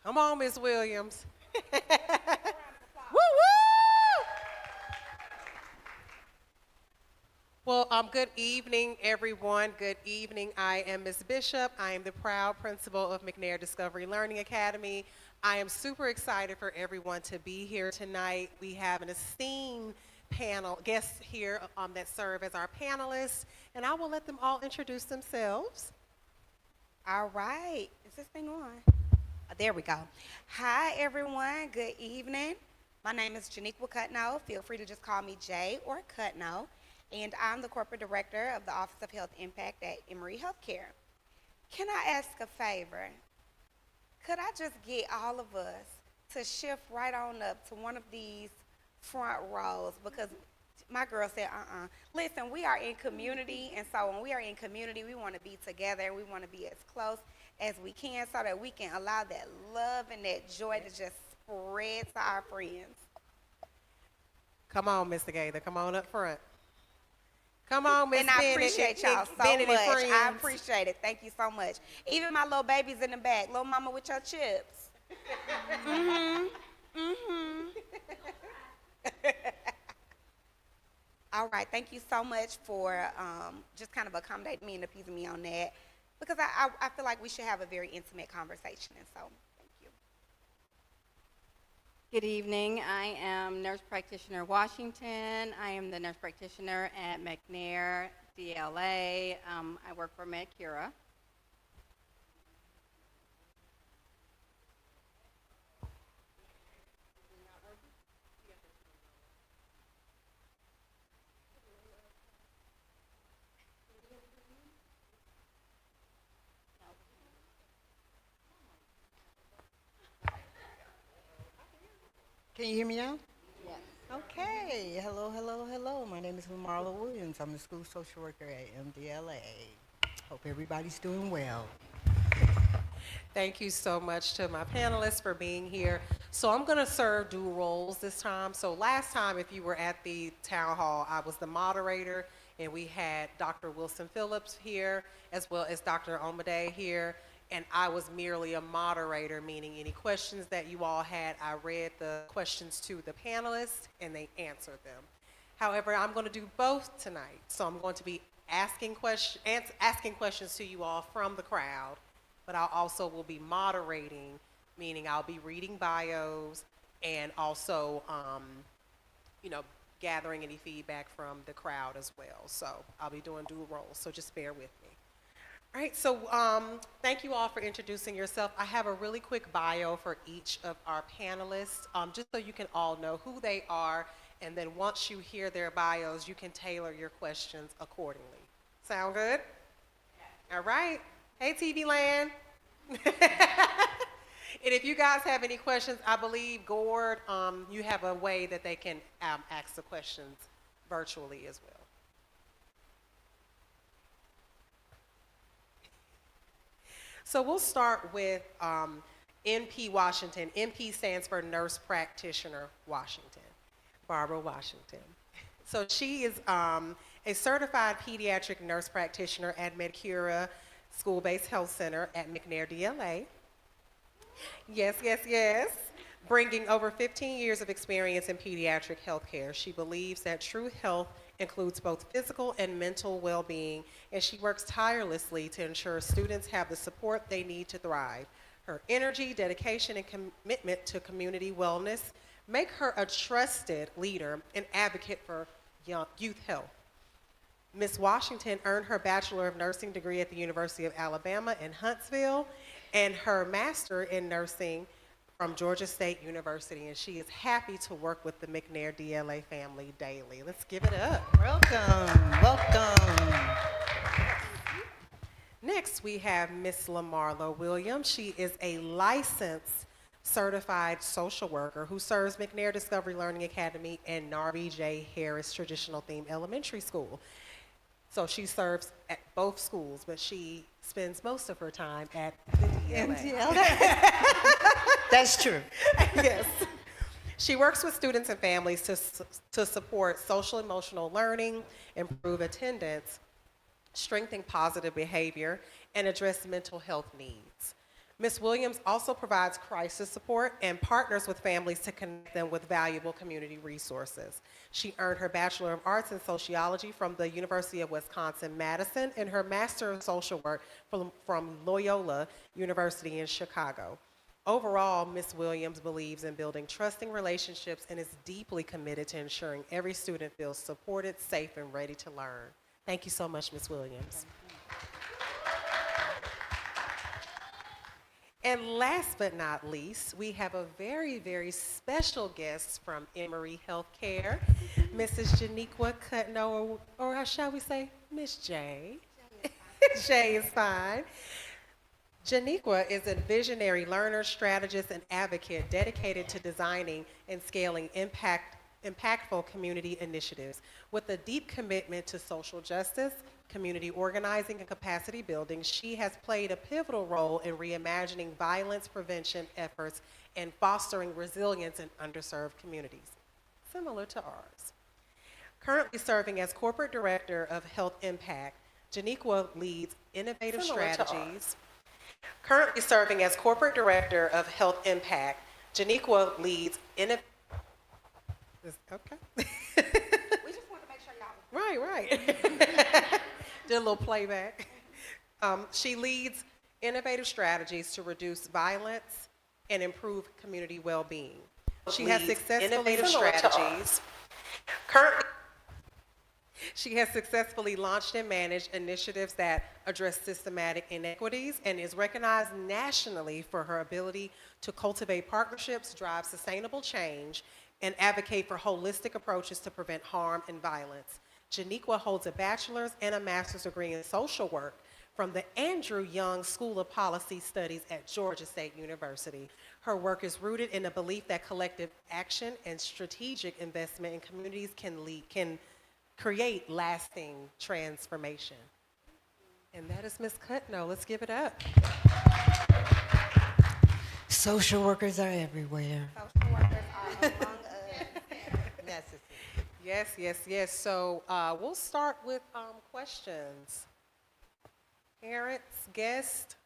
Come on, Miss Williams. Woo woo! Well, good evening, everyone. Good evening. I am Miss Bishop. I am the proud principal of McNair Discovery Learning Academy. I am super excited for everyone to be here tonight. We have an esteemed panel guests here that serve as our panelists, and I will let them all introduce themselves. All right. Is this thing on? There we go. Hi, everyone. Good evening. My name is Janikqua Cutno. Feel free to just call me Jay or Cutno. And I'm the corporate director of the Office of Health Impact at Emory Healthcare. Can I ask a favor? Could I just get all of us to shift right on up to one of these front rows? Because my girl said, Listen, we are in community, and so when we are in community, we want to be together, and we want to be as close as we can so that we can allow that love and that joy to just spread to our friends. Come on, Mr. Gaither. Come on up front. Come on, Miss And I Bennett. appreciate y'all so Bennett much. and friends. I appreciate it. Thank you so much. Even my little babies in the back. Little mama with your chips. All right. Thank you so much for just kind of accommodating me and appeasing me on that. Because I feel like we should have a very intimate conversation. And so, thank you. Good evening. I am Nurse Practitioner Washington. I am the nurse practitioner at McNair DLA. I work for Medcura. Can you hear me now? Yes. Okay. Hello, hello, hello. My name is Lamarlo Williams. I'm the school social worker at MDLA. Hope everybody's doing well. Thank you so much to my panelists for being here. So I'm going to serve dual roles this time. So last time, if you were at the town hall, I was the moderator, and we had Dr. Wilson Phillips here, as well as Dr. Omade here. And I was merely a moderator, meaning any questions that you all had, I read the questions to the panelists and they answered them. However, I'm going to do both tonight. So I'm going to be asking questions to you all from the crowd, but I also will be moderating, meaning I'll be reading bios and also, gathering any feedback from the crowd as well. So I'll be doing dual roles, so just bear with me. All right, so thank you all for introducing yourself. I have a really quick bio for each of our panelists, just so you can all know who they are, and then once you hear their bios, you can tailor your questions accordingly. Sound good? All right. Hey, TV Land. And if you guys have any questions, I believe, Gord, you have a way that they can ask the questions virtually as well. So we'll start with NP Washington. NP stands for Nurse Practitioner Washington, Barbara Washington. So she is a certified pediatric nurse practitioner at Medcura School-Based Health Center at McNair DLA. Yes, yes, yes. Bringing over 15 years of experience in pediatric healthcare, she believes that true health includes both physical and mental well-being, and she works tirelessly to ensure students have the support they need to thrive. Her energy, dedication, and commitment to community wellness make her a trusted leader and advocate for youth health. Ms. Washington earned her Bachelor of Nursing degree at the University of Alabama in Huntsville and her Master in Nursing from Georgia State University, and she is happy to work with the McNair DLA family daily. Let's give it up. Welcome, welcome. Next, we have Miss Lamarlo Williams. She is a licensed certified social worker who serves McNair Discovery Learning Academy and Narby J. Harris Traditional Theme Elementary School. So she serves at both schools, but she spends most of her time at the DLA. MDLA. That's true. Yes. She works with students and families to support social emotional learning, improve attendance, strengthen positive behavior, and address mental health needs. Ms. Williams also provides crisis support and partners with families to connect them with valuable community resources. She earned her Bachelor of Arts in Sociology from the University of Wisconsin-Madison and her Master of Social Work from Loyola University in Chicago. Overall, Ms. Williams believes in building trusting relationships and is deeply committed to ensuring every student feels supported, safe, and ready to learn. Thank you so much, Ms. Williams. And last but not least, we have a very, very special guest from Emory Healthcare, Mrs. Janikqua Cutno, or how shall we say, Miss J. J is fine. Janikqua is a visionary learner, strategist, and advocate dedicated to designing and scaling impactful community initiatives. With a deep commitment to social justice, community organizing, and capacity building, she has played a pivotal role in reimagining violence prevention efforts and fostering resilience in underserved communities, similar to ours. Currently serving as Corporate Director of Health Impact, Janikqua leads innovative strategies. Currently serving as Corporate Director of Health Impact, Janikqua leads okay. We just want to make sure y'all. Right. Did a little playback. She leads innovative strategies to reduce violence and improve community well-being. She has successfully launched and managed initiatives that address systematic inequities and is recognized nationally for her ability to cultivate partnerships, drive sustainable change, and advocate for holistic approaches to prevent harm and violence. Janikqua holds a bachelor's and a master's degree in social work from the Andrew Young School of Policy Studies at Georgia State University. Her work is rooted in a belief that collective action and strategic investment in communities can create lasting transformation. And that is Ms. Cutno. Let's give it up. Social workers are everywhere. Social workers are among us. Necessary. Yes. So we'll start with questions. Parents, guests.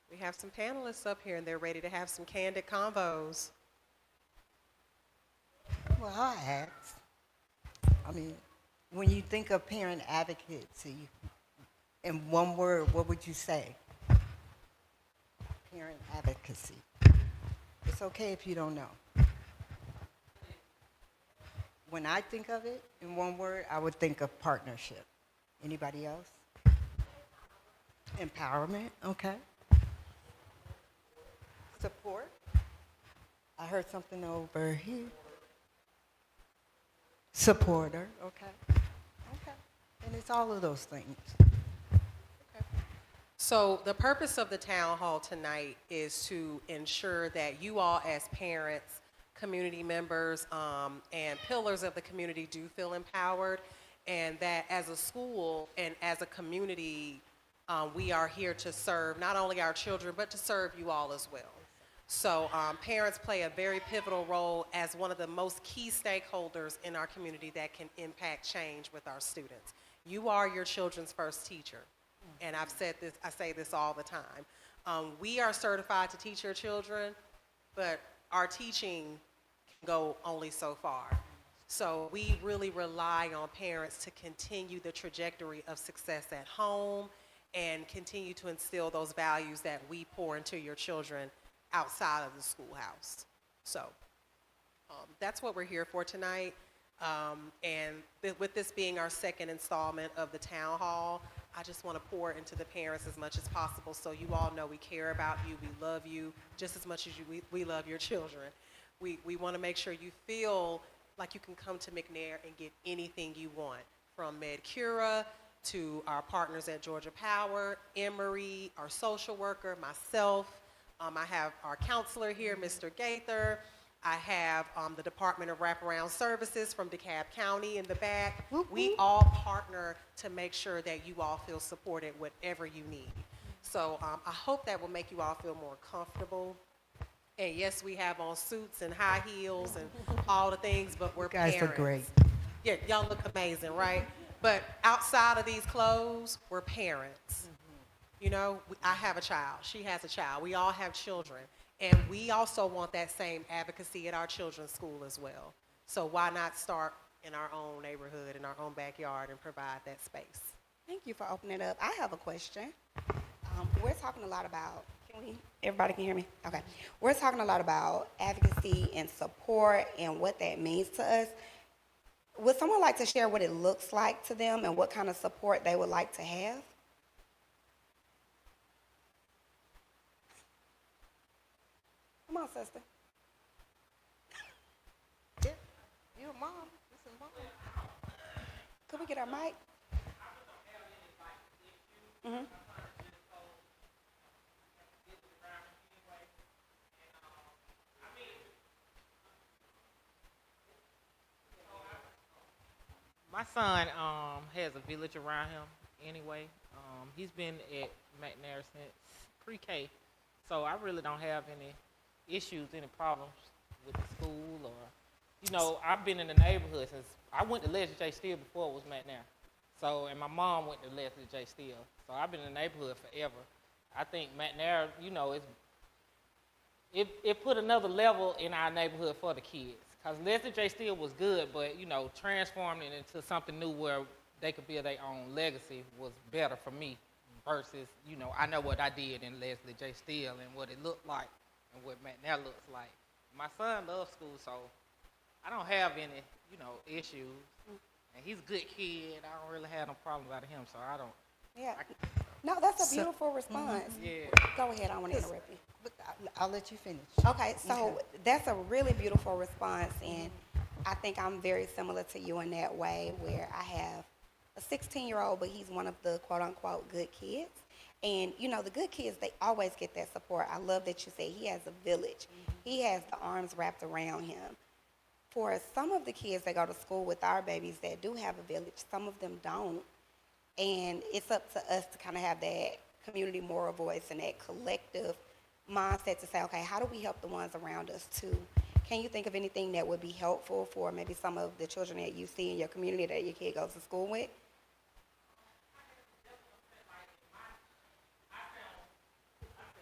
We have some panelists up here and they're ready to have some candid convos. Well, I'll ask. I mean, when you think of parent advocacy, in one word, what would you say? Parent advocacy. It's okay if you don't know. When I think of it in one word, I would think of partnership. Anybody else? Empowerment, okay. Support. I heard something over here. Supporter, okay. And it's all of those things. So the purpose of the town hall tonight is to ensure that you all as parents, community members, and pillars of the community do feel empowered, and that as a school and as a community, we are here to serve not only our children, but to serve you all as well. So parents play a very pivotal role as one of the most key stakeholders in our community that can impact change with our students. You are your children's first teacher. And I say this all the time. We are certified to teach your children, but our teaching can go only so far. So we really rely on parents to continue the trajectory of success at home and continue to instill those values that we pour into your children outside of the schoolhouse. So that's what we're here for tonight. And with this being our second installment of the town hall, I just want to pour into the parents as much as possible so you all know we care about you, we love you just as much as we love your children. We want to make sure you feel like you can come to McNair and get anything you want, from Medcura to our partners at Georgia Power, Emory, our social worker, myself. I have our counselor here, Mr. Gaither. I have the Department of Wraparound Services from DeKalb County in the back. We all partner to make sure that you all feel supported whatever you need. So I hope that will make you all feel more comfortable. And yes, we have on suits and high heels and all the things, but we're parents. You guys are great. Yeah, y'all look amazing, right? But outside of these clothes, we're parents. You know, I have a child. She has a child. We all have children. And we also want that same advocacy at our children's school as well. So why not start in our own neighborhood, in our own backyard, and provide that space? Thank you for opening it up. I have a question. We're talking a lot about, everybody can hear me? Okay. We're talking a lot about advocacy and support and what that means to us. Would someone like to share what it looks like to them and what kind of support they would like to have? Come on, sister. Yeah, you're a mom. Listen, mom. Could we get our mic? Mm-hmm. My son has a village around him anyway. He's been at McNair since pre-K, so I really don't have any issues, any problems with the school or, you know, I've been in the neighborhood since I went to Leslie J. Steele before it was McNair. So, and my mom went to Leslie J. Steele. So I've been in the neighborhood forever. I think McNair, you know, it put another level in our neighborhood for the kids. Because Leslie J. Steele was good, but, you know, transforming it into something new where they could build their own legacy was better for me versus, you know, I know what I did in Leslie J. Steele and what it looked like and what McNair looks like. My son loves school, so I don't have any, you know, issues. And he's a good kid. I don't really have no problem about him, so I don't. Yeah. No, that's a beautiful response. Yeah. Go ahead, I don't want to interrupt you. But I'll let you finish. Okay, so that's a really beautiful response, and I think I'm very similar to you in that way, where I have a 16-year-old, but he's one of the quote-unquote good kids. And, you know, the good kids, they always get that support. I love that you say he has a village. He has the arms wrapped around him. For some of the kids that go to school with our babies that do have a village, some of them don't. And it's up to us to kind of have that community moral voice and that collective mindset to say, okay, how do we help the ones around us too? Can you think of anything that would be helpful for maybe some of the children that you see in your community that your kid goes to school with?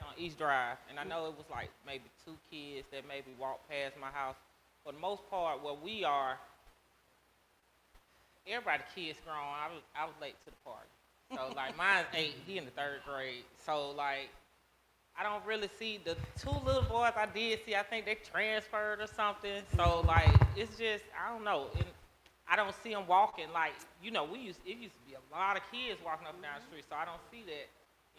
On East Drive, and I know it was like maybe 2 kids that maybe walked past my house. For the most part, where we are, everybody kids grown. I was late to the party, so like mine's 8. He in the 3rd grade, so like I don't really see the 2 little boys I did see. I think they transferred or something. So like it's just I don't know. And I don't see them walking like you know it used to be a lot of kids walking up and down the street. So I don't see that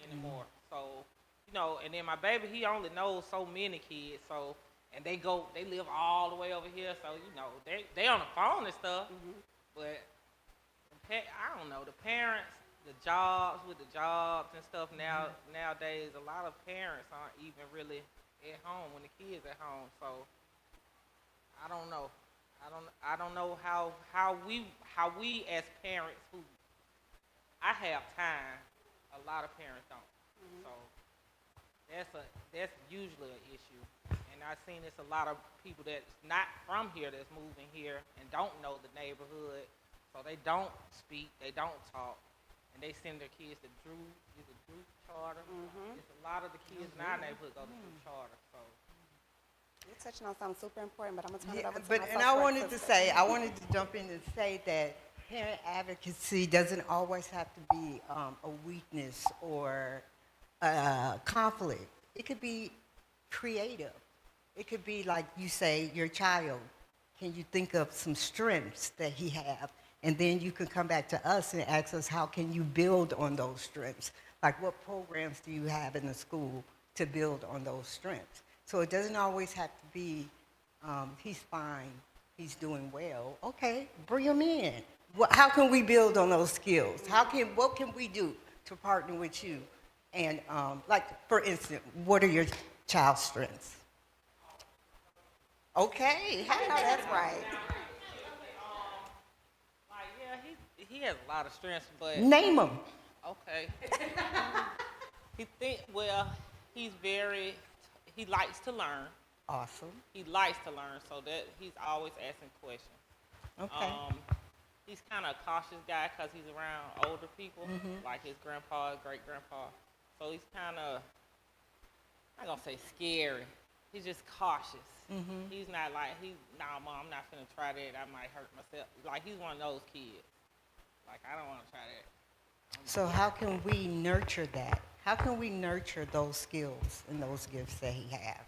anymore. So you know, and then my baby he only knows so many kids. So and they live all the way over here. So you know they on the phone and stuff. But I don't know the parents. The jobs and stuff nowadays, a lot of parents aren't even really at home when the kids at home. So I don't know. I don't know how we as parents who I have time, a lot of parents don't. So that's usually an issue. And I've seen this a lot of people that's not from here that's moving here and don't know the neighborhood. So they don't speak, they don't talk. And they send their kids to Drew Charter. It's a lot of the kids in our neighborhood go to Drew Charter. So You're touching on something super important, but I'm going to turn it over to But my and I wanted to jump in and say that parent advocacy doesn't always have to be a weakness or a conflict. It could be creative. It could be like you say, your child. Can you think of some strengths that he have? And then you can come back to us and ask us, how can you build on those strengths? Like what programs do you have in the school to build on those strengths? So it doesn't always have to be, he's fine, he's doing well. Okay, bring him in. How can we build on those skills? What can we do to partner with you? And like, for instance, what are your child's strengths? Okay, I know that's right. he has a lot of strengths, but name them. okay. He likes to learn. Awesome. He likes to learn, so that he's always asking questions. Okay. He's kind of a cautious guy because he's around older people, like his grandpa, great grandpa. So he's kind of, I'm not gonna say scary. He's just cautious. He's not like, nah, Mom, I'm not finna try that. I might hurt myself. Like, he's one of those kids. Like, I don't want to try that. So how can we nurture that? How can we nurture those skills and those gifts that he have?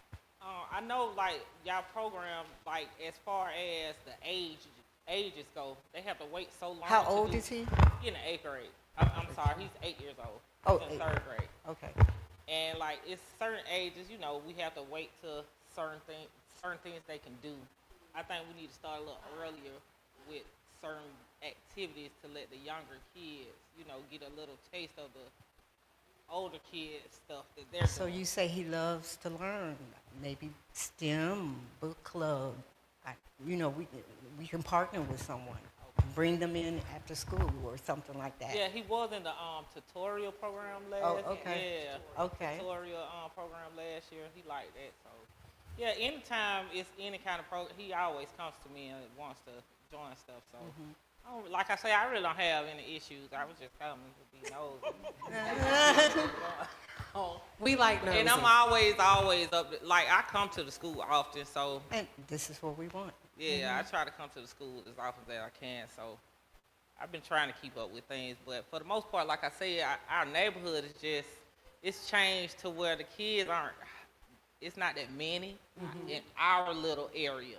I know, like, y'all program, like, as far as the ages go, they have to wait so long. How old is he? He in the 8th grade. I'm sorry, he's 8 years old. Oh, He's in 8. 3rd grade. Okay. And, like, it's certain ages, you know, we have to wait till certain things they can do. I think we need to start a little earlier with certain activities to let the younger kids, you know, get a little taste of the older kids stuff that they're So doing. you say he loves to learn, maybe STEM, book club. You know, we can partner with someone, bring them in after school or something like that. Yeah, he was in the tutorial program last. Oh, okay. Yeah. Okay. Tutorial program last year. He liked that. So, yeah, anytime it's any kind of program, he always comes to me and wants to join stuff. So, like I say, I really don't have any issues. I was just coming to be nosy. We like nosy. And I'm always up. Like, I come to the school often, so And this is what we want. yeah, I try to come to the school as often as I can. So I've been trying to keep up with things, but for the most part, like I said, our neighborhood is just, it's changed to where the kids aren't, it's not that many in our little area.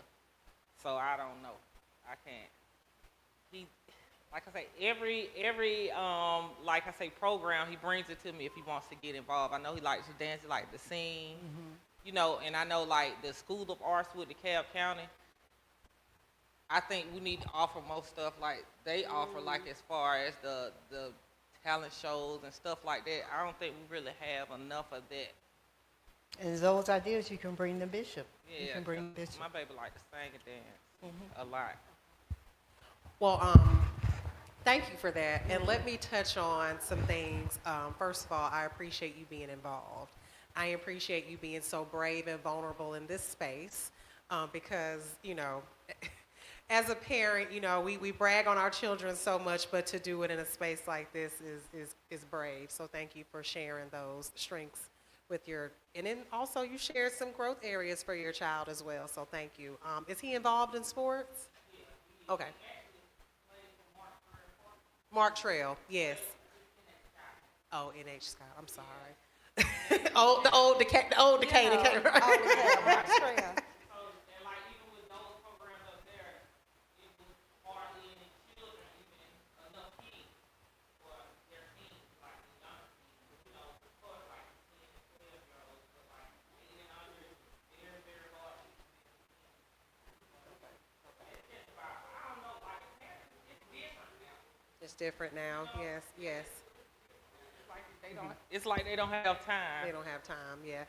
So I don't know. I can't. He, like I say, every like I say, program, he brings it to me if he wants to get involved. I know he likes to dance, he likes to sing, you know, and I know like the School of Arts with DeKalb County, I think we need to offer more stuff like they offer, like as far as the talent shows and stuff like that. I don't think we really have enough of that. And those ideas, you can bring the bishop. Yeah, You can bring the bishop. my baby like to sing and dance a lot. Well, thank you for that. And let me touch on some things. First of all, I appreciate you being involved. I appreciate you being so brave and vulnerable in this space because, you know, as a parent, you know, we brag on our children so much, but to do it in a space like this is brave. So thank you for sharing those strengths with your, and then also you shared some growth areas for your child as well. So thank you. Is he involved in sports? Okay. Mark Trail, yes. Oh, NH Scott, I'm sorry. The old Decatur, right? Mark Trail. And like even with those programs up there, it was hardly any children, even enough kids for their teams, like the younger teams. You know, of course, like 10 and 12-year-olds, but like 8 and under, very, very hard to It's just about, I don't know, like it's different now. It's different now, yes, yes. It's like they don't have time. They don't have time, yeah.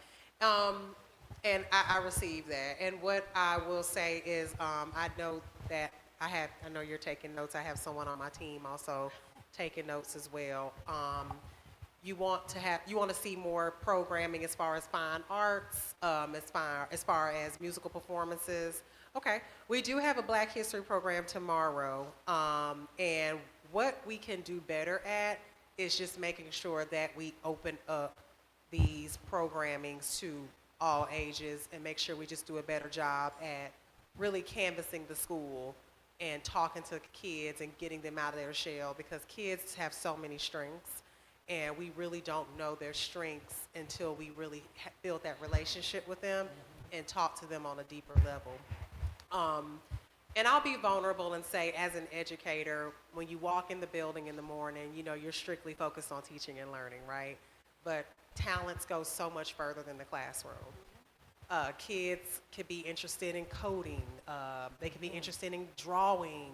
And I receive that. And what I will say is, I know that I know you're taking notes. I have someone on my team also taking notes as well. You want to see more programming as far as fine arts, as far as musical performances. Okay, we do have a Black History program tomorrow, and what we can do better at is just making sure that we open up these programmings to all ages and make sure we just do a better job at really canvassing the school and talking to kids and getting them out of their shell, because kids have so many strengths and we really don't know their strengths until we really build that relationship with them and talk to them on a deeper level. And I'll be vulnerable and say, as an educator, when you walk in the building in the morning, you know, you're strictly focused on teaching and learning, right? But talents go so much further than the classroom. Kids could be interested in coding. They could be interested in drawing,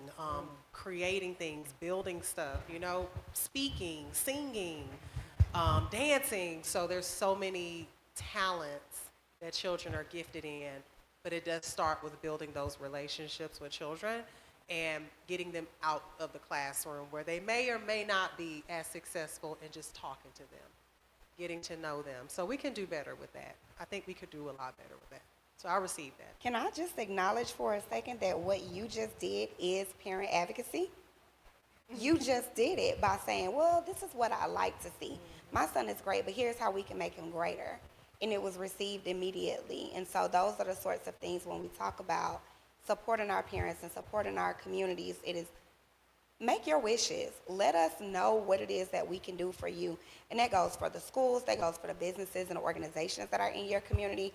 creating things, building stuff, you know, speaking, singing, dancing. So there's so many talents that children are gifted in. But it does start with building those relationships with children and getting them out of the classroom where they may or may not be as successful in just talking to them, getting to know them. So we can do better with that. I think we could do a lot better with that. So I receive that. Can I just acknowledge for a second that what you just did is parent advocacy? You just did it by saying, well, this is what I like to see. my son is great, but here's how we can make him greater. And it was received immediately. And so those are the sorts of things when we talk about supporting our parents and supporting our communities, it is make your wishes. Let us know what it is that we can do for you. And that goes for the schools, that goes for the businesses and the organizations that are in your community.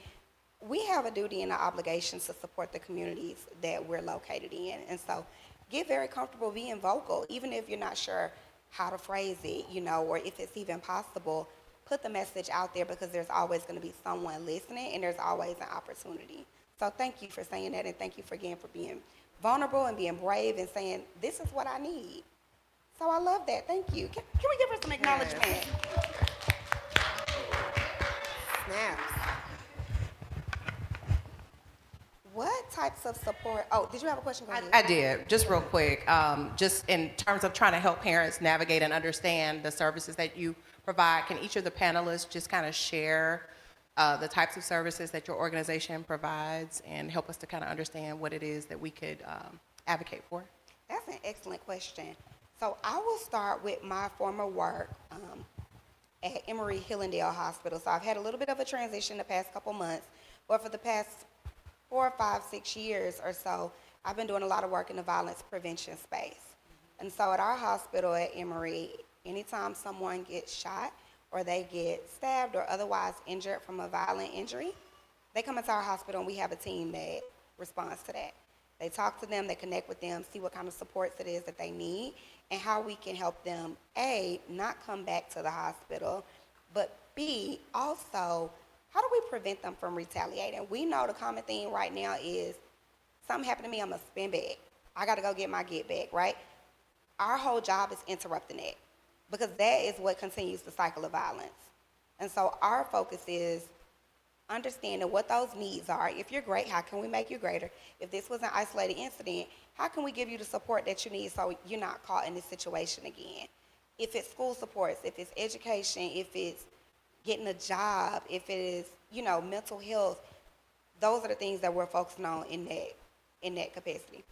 We have a duty and an obligation to support the communities that we're located in. And so get very comfortable being vocal, even if you're not sure how to phrase it, or if it's even possible. Put the message out there, because there's always going to be someone listening, and there's always an opportunity. So thank you for saying that, and thank you for being vulnerable and being brave and saying, this is what I need. So I love that. Thank you. Can we give her some acknowledgement? Snaps. What types of support? Oh, did you have a question? Go ahead. I did, just real quick. Just in terms of trying to help parents navigate and understand the services that you provide, can each of the panelists just kind of share the types of services that your organization provides and help us to kind of understand what it is that we could advocate for? That's an excellent question. So I will start with my former work at Emory Hillendale Hospital. So I've had a little bit of a transition the past couple months, but for the past 4, 5, 6 years or so, I've been doing a lot of work in the violence prevention space. And so at our hospital at Emory, anytime someone gets shot or they get stabbed or otherwise injured from a violent injury, they come into our hospital and we have a team that responds to that. They talk to them, they connect with them, see what kind of supports it is that they need, and how we can help them, A, not come back to the hospital, but B, also, how do we prevent them from retaliating? We know the common theme right now is something happened to me, I'm a spin back. I got to go get my get back, right? Our whole job is interrupting that, because that is what continues the cycle of violence. And so our focus is understanding what those needs are. If you're great, how can we make you greater? If this was an isolated incident, how can we give you the support that you need so you're not caught in this situation again? If it's school supports, if it's education, if it's getting a job, if it is, mental health, those are the things that we're focusing on in that capacity.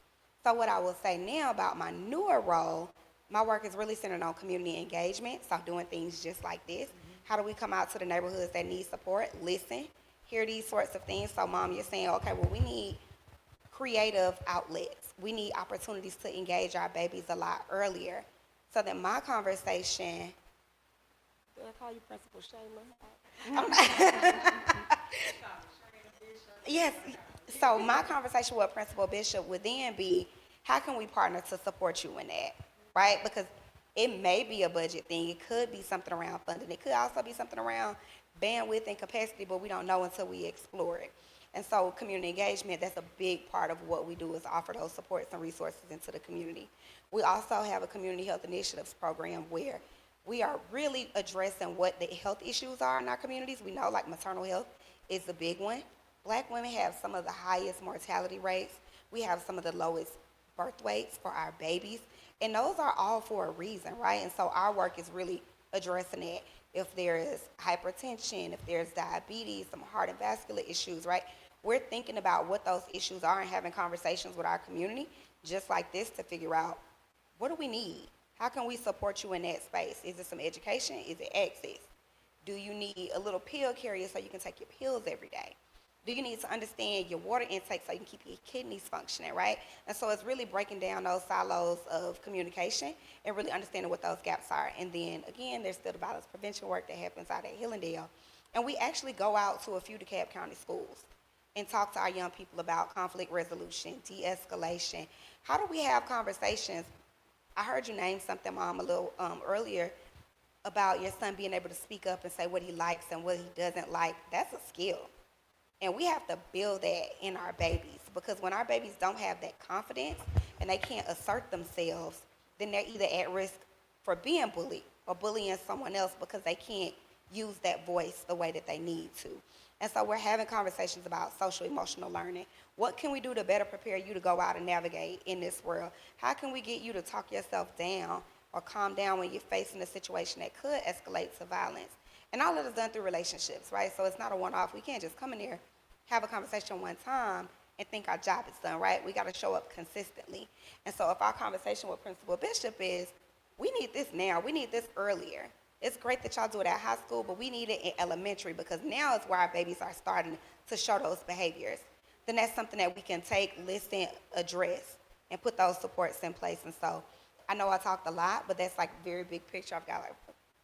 So what I will say now about my newer role, my work is really centered on community engagement, so doing things just like this. How do we come out to the neighborhoods that need support, listen, hear these sorts of things? So Mom, you're saying, okay, well, we need creative outlets. We need opportunities to engage our babies a lot earlier. So that my conversation, do I call you Principal Shayla? Yes. So my conversation with Principal Bishop would then be, how can we partner to support you in that, right? Because it may be a budget thing. It could be something around funding. It could also be something around bandwidth and capacity, but we don't know until we explore it. And so community engagement, that's a big part of what we do, is offer those supports and resources into the community. We also have a community health initiatives program where we are really addressing what the health issues are in our communities. We know like maternal health is the big one. Black women have some of the highest mortality rates. We have some of the lowest birth weights for our babies. And those are all for a reason, right? And so our work is really addressing it. If there is hypertension, if there's diabetes, some heart and vascular issues, right? We're thinking about what those issues are and having conversations with our community just like this to figure out, what do we need? How can we support you in that space? Is it some education? Is it access? Do you need a little pill carrier so you can take your pills every day? Do you need to understand your water intake so you can keep your kidneys functioning, right? And so it's really breaking down those silos of communication and really understanding what those gaps are. And then, again, there's still the violence prevention work that happens out at Hillendale. And we actually go out to a few DeKalb County schools and talk to our young people about conflict resolution, de-escalation. How do we have conversations? I heard you name something, Mom, a little earlier about your son being able to speak up and say what he likes and what he doesn't like. That's a skill. And we have to build that in our babies, because when our babies don't have that confidence and they can't assert themselves, then they're either at risk for being bullied or bullying someone else because they can't use that voice the way that they need to. And so we're having conversations about social emotional learning. What can we do to better prepare you to go out and navigate in this world? How can we get you to talk yourself down or calm down when you're facing a situation that could escalate to violence? And all of it is done through relationships, right? So it's not a one-off. We can't just come in here, have a conversation one time, and think our job is done, right? We got to show up consistently. And so if our conversation with Principal Bishop is, we need this now, we need this earlier. It's great that y'all do it at high school, but we need it in elementary because now is where our babies are starting to show those behaviors. Then that's something that we can take, listen, address, and put those supports in place. And so I know I talked a lot, but that's like a very big picture. I've got like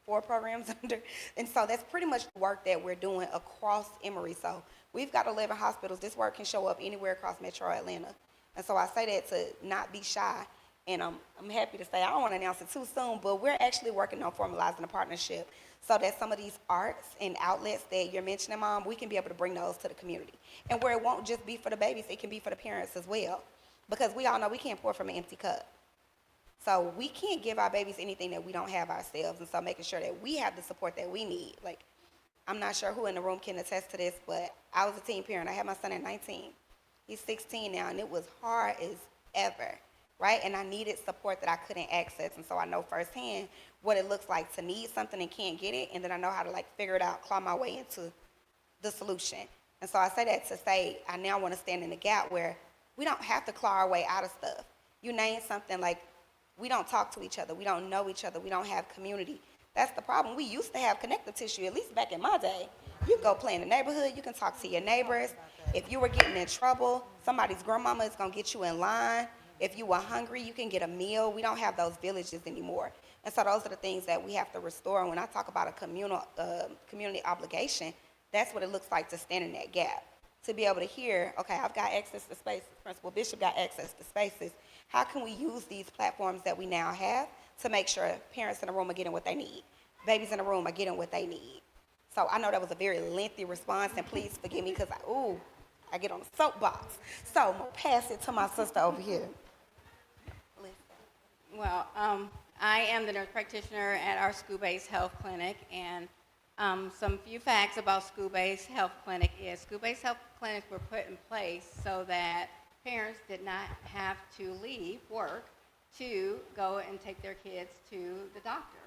4 programs under. And so that's pretty much the work that we're doing across Emory. So we've got 11 hospitals. This work can show up anywhere across Metro Atlanta. And so I say that to not be shy. And I'm happy to say, I don't want to announce it too soon, but we're actually working on formalizing a partnership so that some of these arts and outlets that you're mentioning, Mom, we can be able to bring those to the community. And where it won't just be for the babies, it can be for the parents as well. Because we all know we can't pour from an empty cup. So we can't give our babies anything that we don't have ourselves. And so making sure that we have the support that we need. Like, I'm not sure who in the room can attest to this, but I was a teen parent. I had my son at 19. He's 16 now, and it was hard as ever, right? And I needed support that I couldn't access. And so I know firsthand what it looks like to need something and can't get it. And then I know how to like figure it out, claw my way into the solution. And so I say that to say I now want to stand in the gap where we don't have to claw our way out of stuff. You name something like we don't talk to each other. We don't know each other. We don't have community. That's the problem. We used to have connective tissue, at least back in my day. You go play in the neighborhood. You can talk to your neighbors. If you were getting in trouble, somebody's grandmama is going to get you in line. If you were hungry, you can get a meal. We don't have those villages anymore. And so those are the things that we have to restore. And when I talk about a community obligation, that's what it looks like to stand in that gap. To be able to hear, okay, I've got access to spaces. Principal Bishop got access to spaces. How can we use these platforms that we now have to make sure parents in the room are getting what they need? Babies in the room are getting what they need. So I know that was a very lengthy response, and please forgive me because I get on the soapbox. So I'm going to pass it to my sister over here. Well, I am the nurse practitioner at our school-based health clinic, and some few facts about school-based health clinic is school-based health clinics were put in place so that parents did not have to leave work to go and take their kids to the doctor.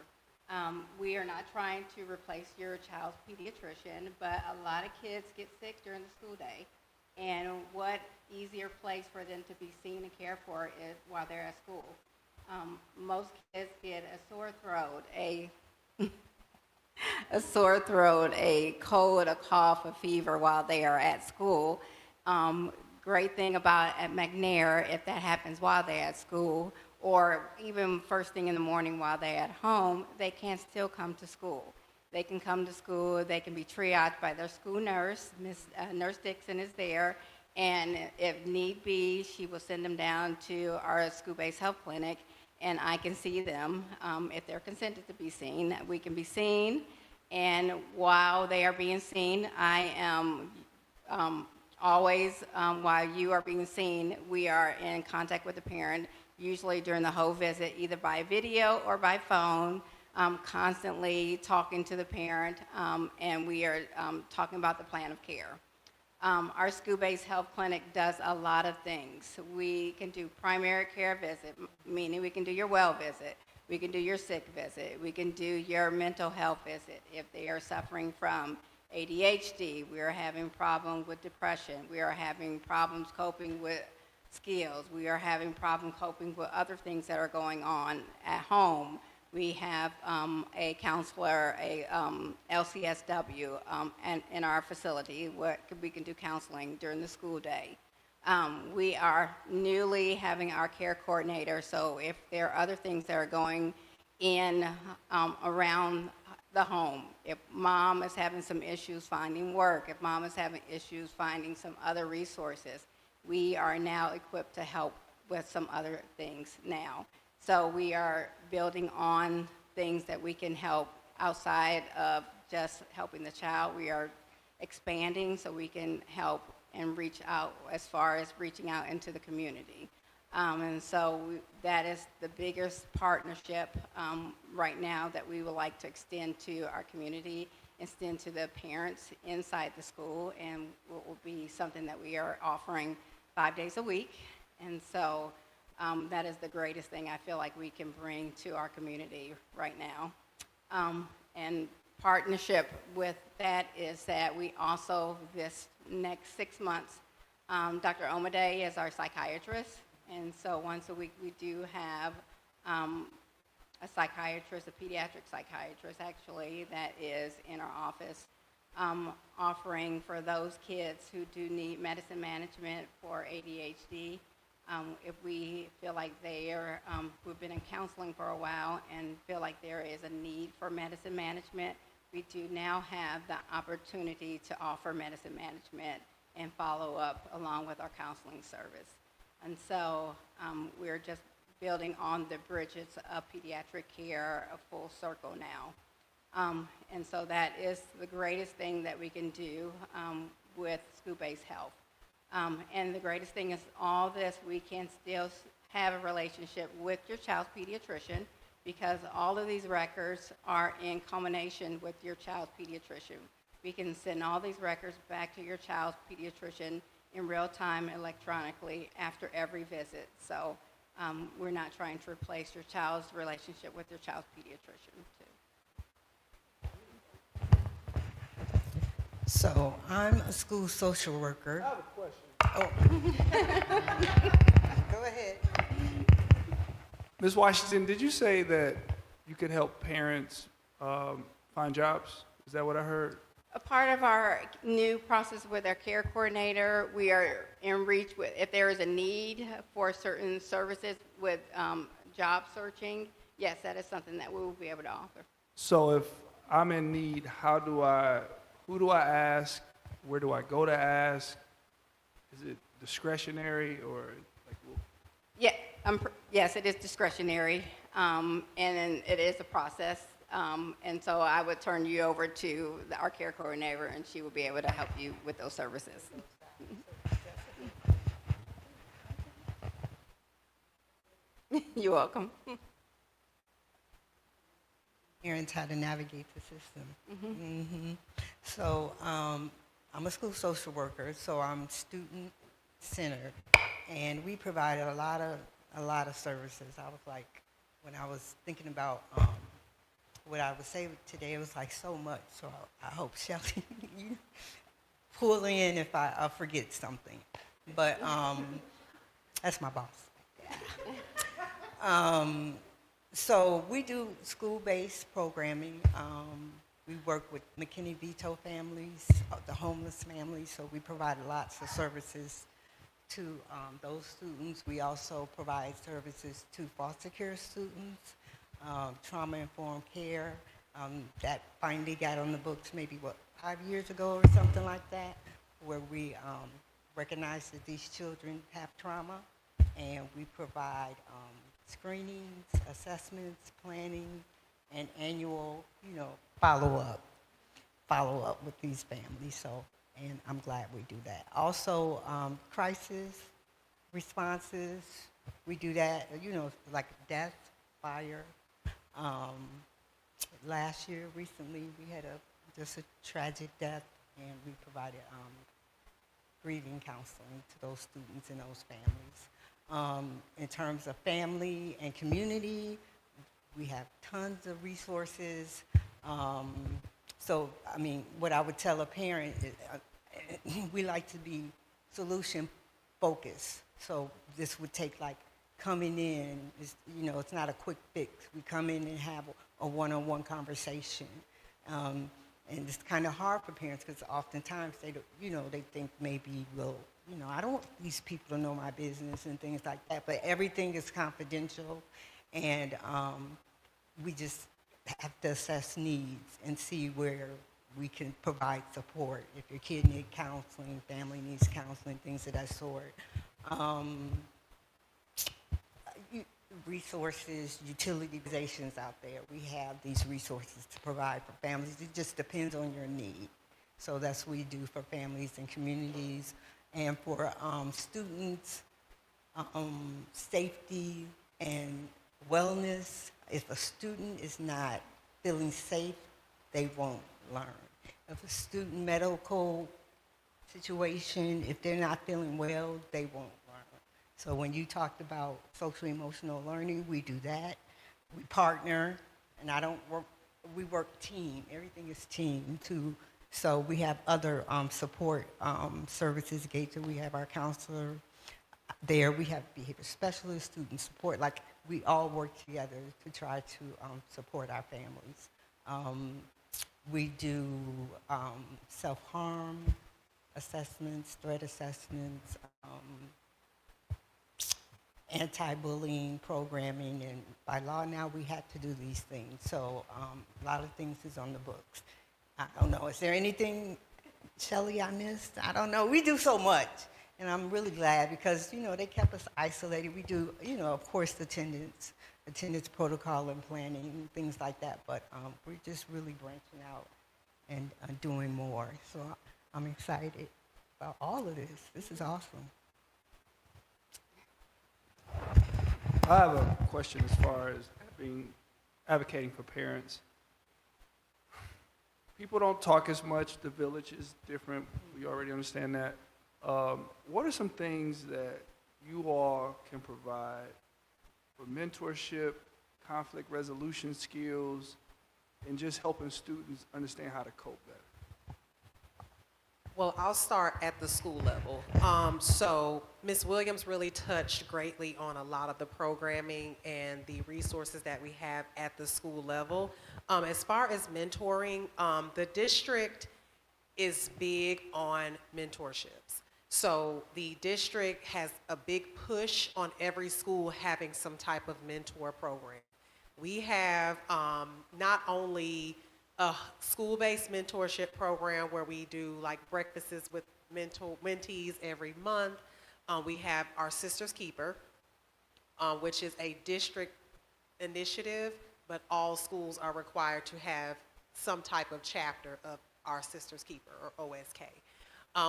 We are not trying to replace your child's pediatrician, but a lot of kids get sick during the school day. And what easier place for them to be seen and cared for is while they're at school. Most kids get a sore throat, a cold, a cough, a fever while they are at school. Great thing about at McNair, if that happens while they're at school, or even first thing in the morning while they're at home, they can still come to school. They can come to school, they can be triaged by their school nurse. Nurse Dixon is there, and if need be, she will send them down to our school-based health clinic, and I can see them. If they're consented to be seen, we can be seen, and while they are being seen, I am always, while you are being seen, we are in contact with the parent, usually during the whole visit, either by video or by phone, constantly talking to the parent, and we are talking about the plan of care. Our school-based health clinic does a lot of things. We can do primary care visit, meaning we can do your well visit. We can do your sick visit. We can do your mental health visit if they are suffering from ADHD. We are having problems with depression. We are having problems coping with skills. We are having problems coping with other things that are going on at home. We have a counselor, a LCSW, in our facility where we can do counseling during the school day. We are newly having our care coordinator, so if there are other things that are going in around the home, if mom is having some issues finding work, if mom is having issues finding some other resources, we are now equipped to help with some other things now. So we are building on things that we can help outside of just helping the child. We are expanding so we can help and reach out as far as reaching out into the community. And so that is the biggest partnership right now that we would like to extend to our community, extend to the parents inside the school, and will be something that we are offering 5 days a week. And so that is the greatest thing I feel like we can bring to our community right now. And partnership with that is that we also, this next 6 months, Dr. Omade is our psychiatrist. And so once a week we do have a psychiatrist, a pediatric psychiatrist actually, that is in our office, offering for those kids who do need medicine management for ADHD. If we feel like we've been in counseling for a while and feel like there is a need for medicine management, we do now have the opportunity to offer medicine management and follow up along with our counseling service. And so we're just building on the bridges of pediatric care a full circle now. And so that is the greatest thing that we can do with school-based health. And the greatest thing is all this, we can still have a relationship with your child's pediatrician because all of these records are in combination with your child's pediatrician. We can send all these records back to your child's pediatrician in real time electronically after every visit. So we're not trying to replace your child's relationship with your child's pediatrician too. So I'm a school social worker. I have a question. Oh. Go ahead. Ms. Washington, did you say that you could help parents find jobs? Is that what I heard? A part of our new process with our care coordinator, we are in reach with, if there is a need for certain services with job searching, yes, that is something that we will be able to offer. So if I'm in need, who do I ask? Where do I go to ask? Is it discretionary or like? Yeah, yes, it is discretionary, and it is a process. And so I would turn you over to our care coordinator, and she will be able to help you with those services. You're welcome. Parents how to navigate the system. So I'm a school social worker, so I'm student-centered, and we provide a lot of services. I was like, when I was thinking about what I would say today, it was like so much. So I hope Shelly, you pull in if I forget something. But that's my boss. So we do school-based programming. We work with McKinney-Vito families, the homeless families, so we provide lots of services to those students. We also provide services to foster care students, trauma-informed care. That finally got on the books maybe, 5 years ago or something like that, where we recognize that these children have trauma, and we provide screenings, assessments, planning, and annual, follow-up with these families. So, and I'm glad we do that. Also, crisis responses, we do that, like death, fire. Last year, recently, we had just a tragic death, and we provided grieving counseling to those students and those families. In terms of family and community, we have tons of resources. So, what I would tell a parent is we like to be solution focused. So this would take like coming in, it's not a quick fix. We come in and have a one-on-one conversation. And it's kind of hard for parents because oftentimes they think maybe, I don't want these people to know my business and things like that, but everything is confidential, and we just have to assess needs and see where we can provide support. If your kid needs counseling, family needs counseling, things of that sort. Resources, utilizations out there. We have these resources to provide for families. It just depends on your need. So that's what we do for families and communities. And for students, safety and wellness. If a student is not feeling safe, they won't learn. If a student medical situation, if they're not feeling well, they won't learn. So when you talked about social emotional learning, we do that. We partner, and we work team. Everything is team too. So we have other support services. Gator, we have our counselor. there. We have behavior specialists, student support. Like, we all work together to try to support our families. We do self-harm assessments, threat assessments, anti-bullying programming, and by law now we have to do these things. So a lot of things is on the books. I don't know, is there anything, Shelley, I missed? I don't know. We do so much, and I'm really glad because, you know, they kept us isolated. We do, you know, of course, attendance protocol and planning, things like that, but we're just really branching out and doing more. So I'm excited about all of this. This is awesome. I have a question as far as advocating for parents. People don't talk as much. The village is different. We already understand that. What are some things that you all can provide for mentorship, conflict resolution skills, and just helping students understand how to cope better? Well, I'll start at the school level. So Ms. Williams really touched greatly on a lot of the programming and the resources that we have at the school level. As far as mentoring, the district is big on mentorships. So the district has a big push on every school having some type of mentor program. We have not only a school-based mentorship program where we do like breakfasts with mentees every month. We have our Sisters Keeper, which is a district initiative, but all schools are required to have some type of chapter of our Sisters Keeper, or OSK.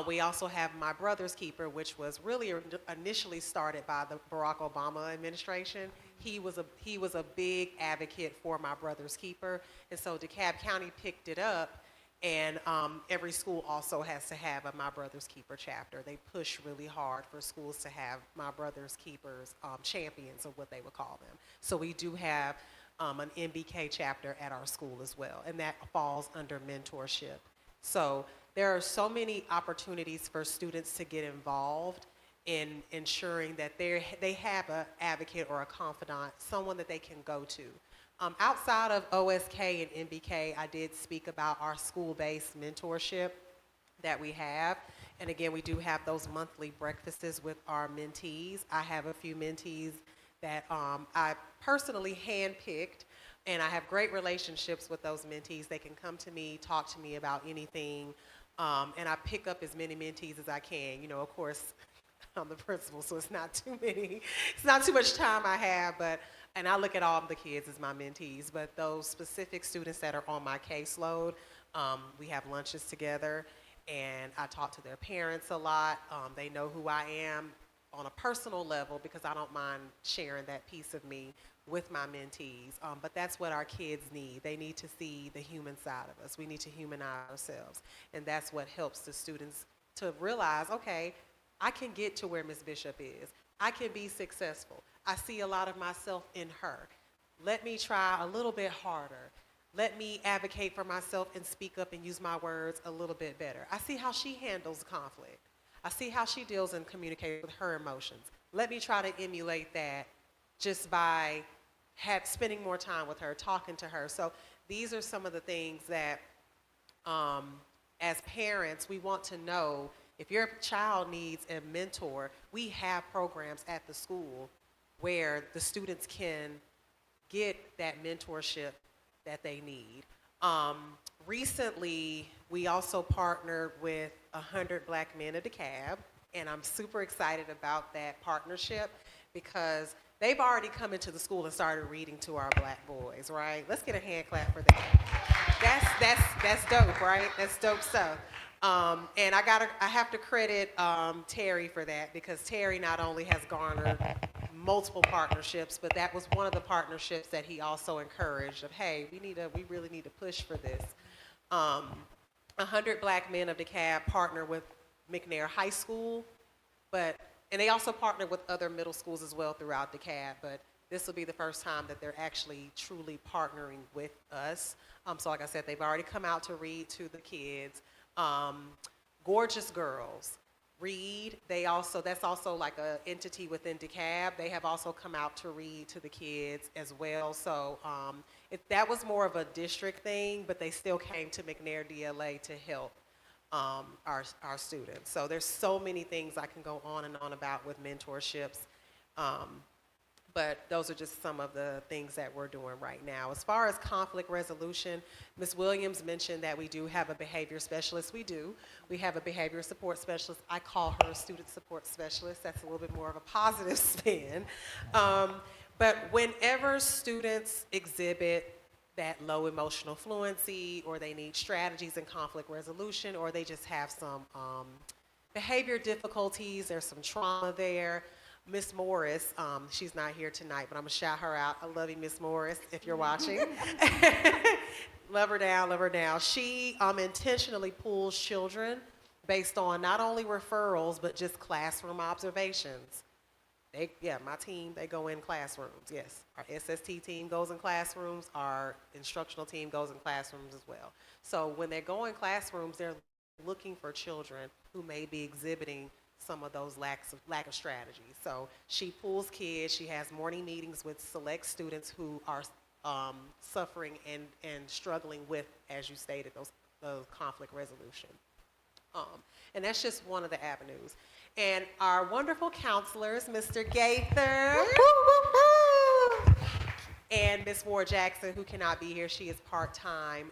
We also have My Brother's Keeper, which was really initially started by the Barack Obama administration. He was a big advocate for My Brother's Keeper, and so DeKalb County picked it up, and every school also has to have a My Brother's Keeper chapter. They push really hard for schools to have My Brother's Keepers, champions of what they would call them. So we do have an MBK chapter at our school as well, and that falls under mentorship. So there are so many opportunities for students to get involved in ensuring that they have an advocate or a confidant, someone that they can go to. Outside of OSK and MBK, I did speak about our school-based mentorship that we have. And again, we do have those monthly breakfasts with our mentees. I have a few mentees that I personally handpicked, and I have great relationships with those mentees. They can come to me, talk to me about anything, and I pick up as many mentees as I can. You know, of course, I'm the principal, so it's not too many. It's not too much time I have, and I look at all of the kids as my mentees, but those specific students that are on my caseload, we have lunches together, and I talk to their parents a lot. They know who I am on a personal level because I don't mind sharing that piece of me with my mentees. But that's what our kids need. They need to see the human side of us. We need to humanize ourselves. And that's what helps the students to realize, okay, I can get to where Ms. Bishop is. I can be successful. I see a lot of myself in her. Let me try a little bit harder. Let me advocate for myself and speak up and use my words a little bit better. I see how she handles conflict. I see how she deals and communicates with her emotions. Let me try to emulate that just by spending more time with her, talking to her. So these are some of the things that as parents, we want to know. If your child needs a mentor, we have programs at the school where the students can get that mentorship that they need. Recently, we also partnered with 100 Black Men of DeKalb, and I'm super excited about that partnership because they've already come into the school and started reading to our Black boys, right? Let's get a hand clap for that. That's dope, right? That's dope stuff. And I have to credit Terry for that because Terry not only has garnered multiple partnerships, but that was one of the partnerships that he also encouraged of, hey, we really need to push for this. 100 Black Men of DeKalb partner with McNair High School, and they also partner with other middle schools as well throughout DeKalb, but this will be the first time that they're actually truly partnering with us. So like I said, they've already come out to read to the kids. Gorgeous girls. read. That's also like a entity within DeKalb. They have also come out to read to the kids as well. So that was more of a district thing, but they still came to McNair DLA to help our students. So there's so many things I can go on and on about with mentorships. But those are just some of the things that we're doing right now. As far as conflict resolution, Ms. Williams mentioned that we do have a behavior specialist. We do. We have a behavior support specialist. I call her a student support specialist. That's a little bit more of a positive spin. But whenever students exhibit that low emotional fluency, or they need strategies in conflict resolution, or they just have some behavior difficulties, there's some trauma there, Miss Morris, she's not here tonight, but I'm gonna shout her out. I love you, Miss Morris, if you're watching. Love her down, love her down. She intentionally pulls children based on not only referrals, but just classroom observations. My team, they go in classrooms, yes. Our SST team goes in classrooms, our instructional team goes in classrooms as well. So when they go in classrooms, they're looking for children who may be exhibiting some of those lack of strategy. So she pulls kids, she has morning meetings with select students who are suffering and struggling with, as you stated, those conflict resolution. And that's just one of the avenues. And our wonderful counselors, Mr. Gaither and Ms. Ward Jackson, who cannot be here, she is part-time.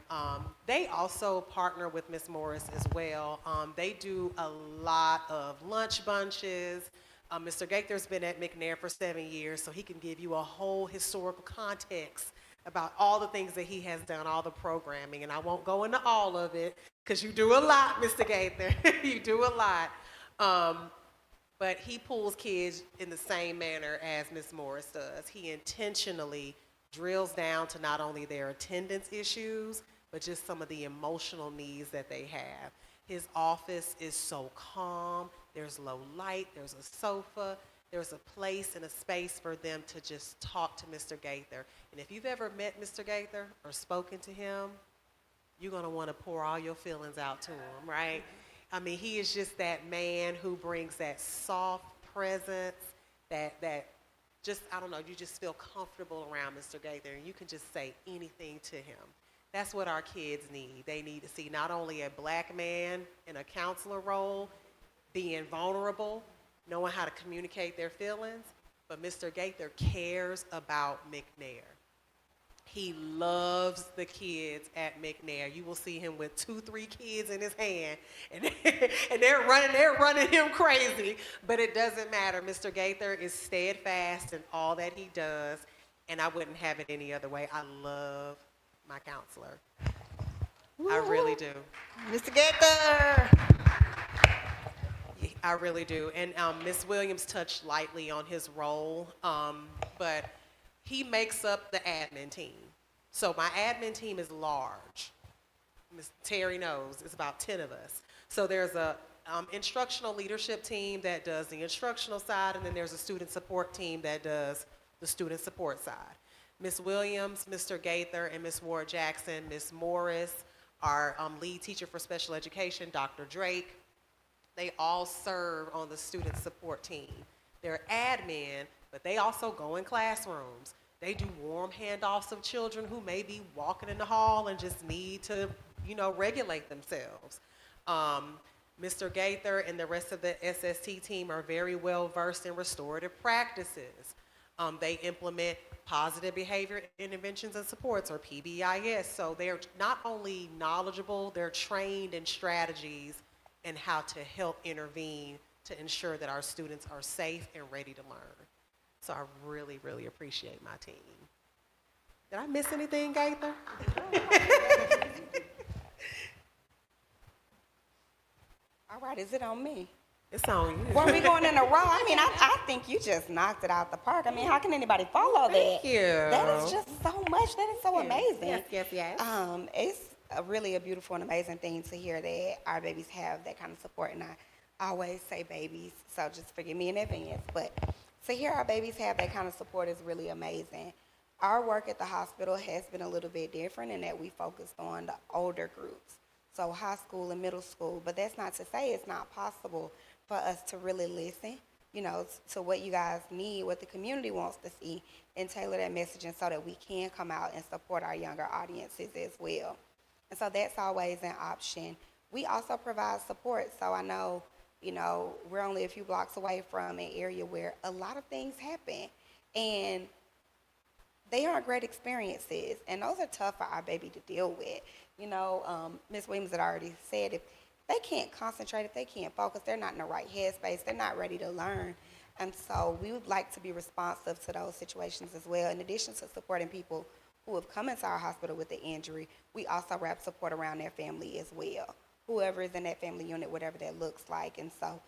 They also partner with Ms. Morris as well. They do a lot of lunch bunches. Mr. Gaither's been at McNair for 7 years, so he can give you a whole historical context about all the things that he has done, all the programming, and I won't go into all of it, because you do a lot, Mr. Gaither. You do a lot. But he pulls kids in the same manner as Ms. Morris does. He intentionally drills down to not only their attendance issues, but just some of the emotional needs that they have. His office is so calm. There's low light, there's a sofa, there's a place and a space for them to just talk to Mr. Gaither. And if you've ever met Mr. Gaither or spoken to him, you're gonna wanna pour all your feelings out to him, right? I mean, he is just that man who brings that soft presence, that just, I don't know, you just feel comfortable around Mr. Gaither, and you can just say anything to him. That's what our kids need. They need to see not only a black man in a counselor role, being vulnerable, knowing how to communicate their feelings, but Mr. Gaither cares about McNair. He loves the kids at McNair. You will see him with 2-3 kids in his hand, and they're running him crazy. But it doesn't matter. Mr. Gaither is steadfast in all that he does, and I wouldn't have it any other way. I love my counselor. I really do. Mr. Gaither! I really do. And Ms. Williams touched lightly on his role, but he makes up the admin team. So my admin team is large. Ms. Terry knows, it's about 10 of us. So there's a instructional leadership team that does the instructional side, and then there's a student support team that does the student support side. Ms. Williams, Mr. Gaither, and Ms. Ward Jackson, Ms. Morris, our lead teacher for special education, Dr. Drake, they all serve on the student support team. They're admin, but they also go in classrooms. They do warm handoffs of children who may be walking in the hall and just need to, regulate themselves. Mr. Gaither and the rest of the SST team are very well versed in restorative practices. They implement positive behavior interventions and supports, or PBIS. So they're not only knowledgeable, they're trained in strategies and how to help intervene to ensure that our students are safe and ready to learn. So I really, really appreciate my team. Did I miss anything, Gaither? All right, is it on me? It's on you. Were we going in a row? I mean, I think you just knocked it out the park. I mean, how can anybody follow that? Thank you. That is just so much. That is so amazing. Yes. It's really a beautiful and amazing thing to hear that our babies have that kind of support. And I always say babies, so just forgive me in advance. But to hear our babies have that kind of support is really amazing. Our work at the hospital has been a little bit different in that we focused on the older groups, so high school and middle school. But that's not to say it's not possible for us to really listen, to what you guys need, what the community wants to see, and tailor that messaging so that we can come out and support our younger audiences as well. And so that's always an option. We also provide support. So I know, we're only a few blocks away from an area where a lot of things happen. And they aren't great experiences. And those are tough for our baby to deal with. Ms. Williams had already said, if they can't concentrate, if they can't focus, they're not in the right headspace, they're not ready to learn. And so we would like to be responsive to those situations as well. In addition to supporting people who have come into our hospital with the injury, we also wrap support around their family as well. Whoever is in that family unit, whatever that looks like. And so,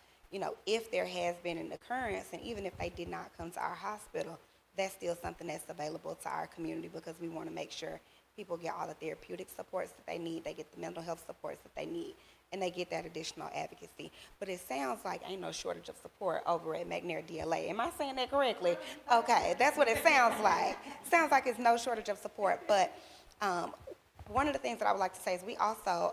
if there has been an occurrence, and even if they did not come to our hospital, that's still something that's available to our community, because we want to make sure people get all the therapeutic supports that they need, they get the mental health supports that they need, and they get that additional advocacy. But it sounds like ain't no shortage of support over at MDLA. Am I saying that correctly? Okay, that's what it sounds like. Sounds like it's no shortage of support. But one of the things that I would like to say is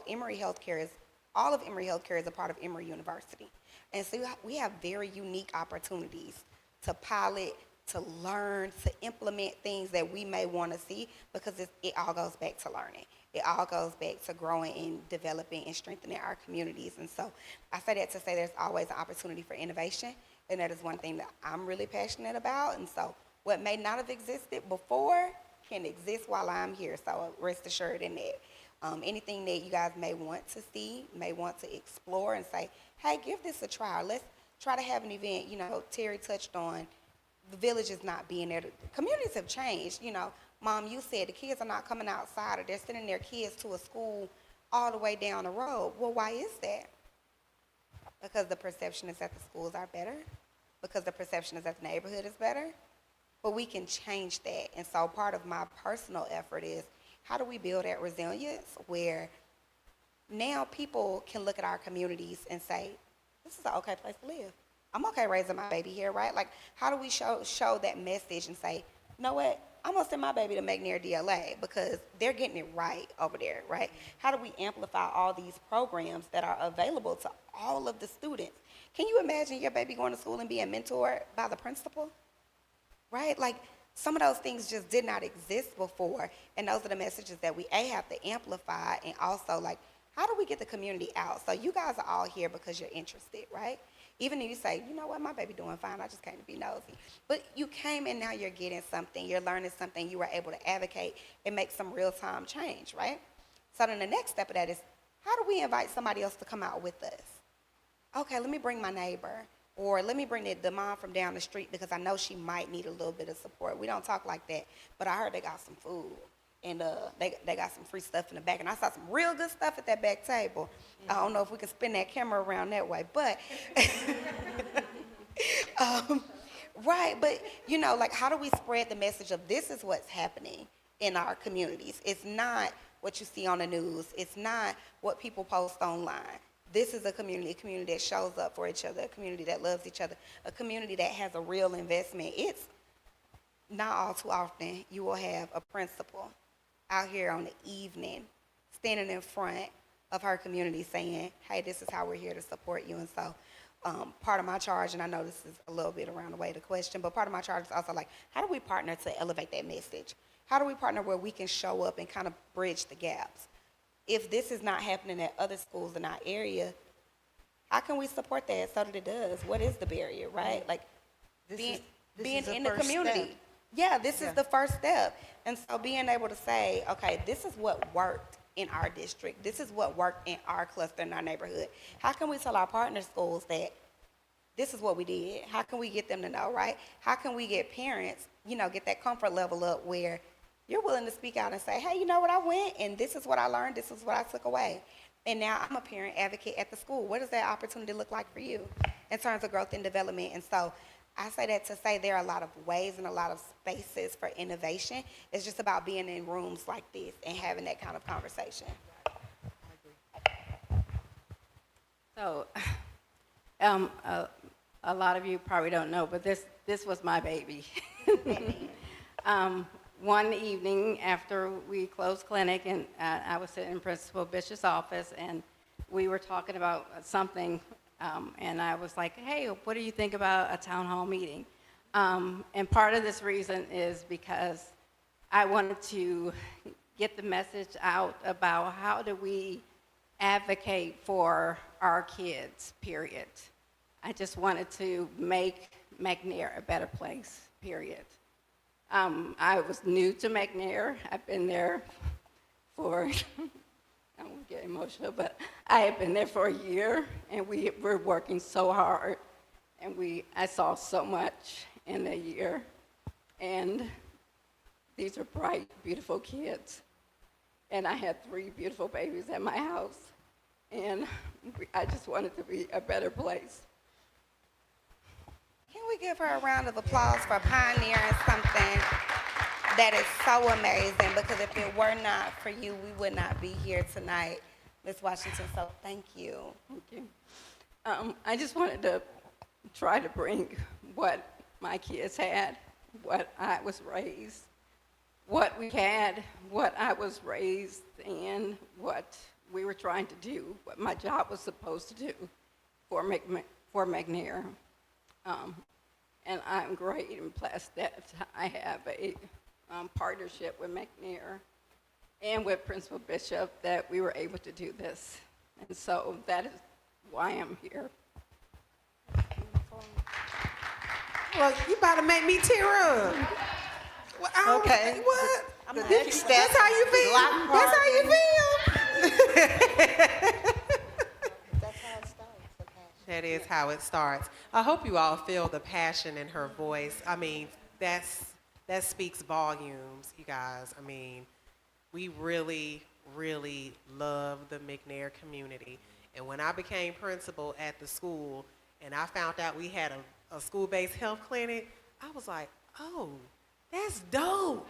Emory Healthcare all of Emory Healthcare is a part of Emory University. And so we have very unique opportunities to pilot, to learn, to implement things that we may want to see, because it all goes back to learning. It all goes back to growing and developing and strengthening our communities. And so I say that to say there's always an opportunity for innovation, and that is one thing that I'm really passionate about. And so what may not have existed before can exist while I'm here, so rest assured in that. Anything that you guys may want to see, may want to explore and say, hey, give this a try. Let's try to have an event. Terry touched on the village is not being there. Communities have changed. Mom, you said the kids are not coming outside, or they're sending their kids to a school all the way down the road. Well, why is that? Because the perception is that the schools are better, because the perception is that the neighborhood is better. But we can change that. And so part of my personal effort is, how do we build that resilience where now people can look at our communities and say, this is an okay place to live. I'm okay raising my baby here, right? Like, how do we show that message and say, you know what? I'm going to send my baby to MDLA because they're getting it right over there, right? How do we amplify all these programs that are available to all of the students? Can you imagine your baby going to school and being mentored by the principal, right? Like, some of those things just did not exist before, and those are the messages that we have to amplify, and also, like, how do we get the community out? So you guys are all here because you're interested, right? Even if you say, you know what, my baby doing fine, I just came to be nosy. But you came and now you're getting something, you're learning something, you were able to advocate and make some real-time change, right? So then the next step of that is, how do we invite somebody else to come out with us? Okay, let me bring my neighbor, or let me bring the mom from down the street because I know she might need a little bit of support. We don't talk like that, but I heard they got some food, and they got some free stuff in the back, and I saw some real good stuff at that back table. I don't know if we can spin that camera around that way, but right, but like, how do we spread the message of this is what's happening in our communities? It's not what you see on the news. It's not what people post online. This is a community that shows up for each other, a community that loves each other, a community that has a real investment. It's not all too often you will have a principal out here on the evening standing in front of her community saying, hey, this is how we're here to support you. And so part of my charge, and I know this is a little bit around the way to question, but part of my charge is also like, how do we partner to elevate that message? How do we partner where we can show up and kind of bridge the gaps? If this is not happening at other schools in our area, how can we support that so that it does? What is the barrier, right? Like, being in the community. Step. Yeah, this is the first step. And so being able to say, okay, this is what worked in our district. This is what worked in our cluster, in our neighborhood. How can we tell our partner schools that this is what we did? How can we get them to know, right? How can we get parents, get that comfort level up where you're willing to speak out and say, hey, you know what, I went and this is what I learned, this is what I took away. And now I'm a parent advocate at the school. What does that opportunity look like for you in terms of growth and development? And so I say that to say there are a lot of ways and a lot of spaces for innovation. It's just about being in rooms like this and having that kind of conversation. So, a lot of you probably don't know, but this was my baby. One evening after we closed clinic, and I was sitting in Principal Bishop's office, and we were talking about something. And I was like, hey, what do you think about a town hall meeting? And part of this reason is because I wanted to get the message out about how do we advocate for our kids, period. I just wanted to make McNair a better place, period. I was new to McNair. I've been there for, I won't get emotional, but I have been there for a year, and we're working so hard, and I saw so much in a year, and these are bright, beautiful kids, and I had 3 beautiful babies at my house, and I just wanted to be a better place. Can we give her a round of applause for pioneering something that is so amazing? Because if it were not for you, we would not be here tonight, Ms. Washington. So thank you. Thank you. I just wanted to try to bring what my kids had, what I was raised, what we had, what I was raised, and what we were trying to do, what my job was supposed to do for McNair. And I'm great and blessed that I have a partnership with McNair and with Principal Bishop that we were able to do this. And so that is why I'm here. Well, you about to make me tear up. Well, Okay. What? The next step. That's how you feel? Block That's how you feel? That's how it starts. Okay. That is how it starts. I hope you all feel the passion in her voice. I mean, that speaks volumes, you guys. I mean, we really, really love the McNair community. And when I became principal at the school and I found out we had a school-based health clinic, I was like, oh, that's dope.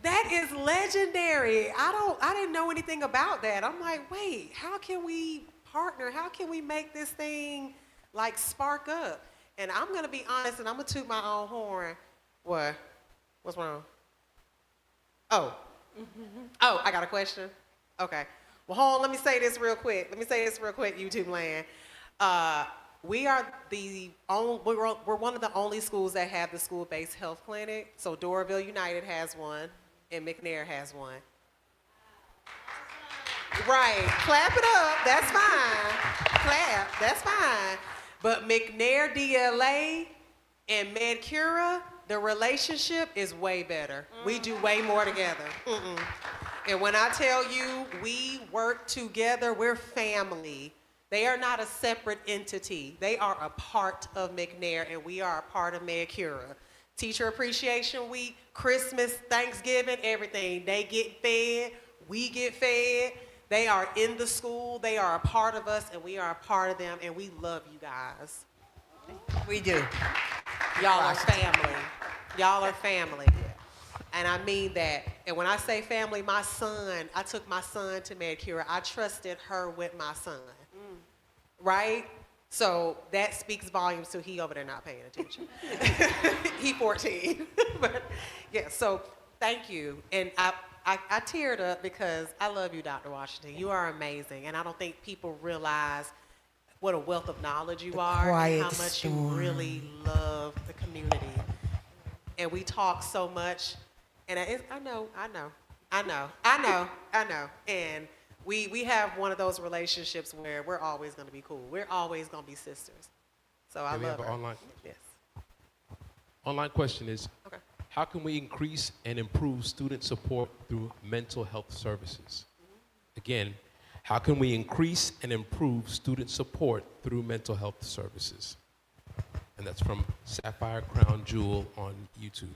That is legendary. I didn't know anything about that. I'm like, wait, how can we partner? How can we make this thing like spark up? And I'm gonna be honest, and I'm gonna toot my own horn. What? What's wrong? Oh, I got a question. Okay. Well, hold on. Let me say this real quick. YouTube land. We're one of the only schools that have the school-based health clinic. So Doraville United has one, and McNair has one. Right. Clap it up. That's fine. Clap. That's fine. But McNair DLA and Medcura, the relationship is way better. We do way more together. And when I tell you we work together, we're family. They are not a separate entity. They are a part of McNair, and we are a part of Medcura. Teacher Appreciation Week, Christmas, Thanksgiving, everything. They get fed, we get fed. They are in the school, they are a part of us, and we are a part of them, and we love you guys. We do. Y'all are family. Y'all are family. And I mean that. And when I say family, I took my son to Medcura. I trusted her with my son. Right? So that speaks volumes to he over there not paying attention. He 14. But yeah, so thank you. And I teared up because I love you, Dr. Washington. You are amazing. And I don't think people realize what a wealth of knowledge you are and how much you really love the community. And we talk so much. And I know. And we have one of those relationships where we're always going to be cool. We're always going to be sisters. So I love her. Yes. Online question is, Okay. how can we increase and improve student support through mental health services? Again, how can we increase and improve student support through mental health services? And that's from Sapphire Crown Jewel on YouTube.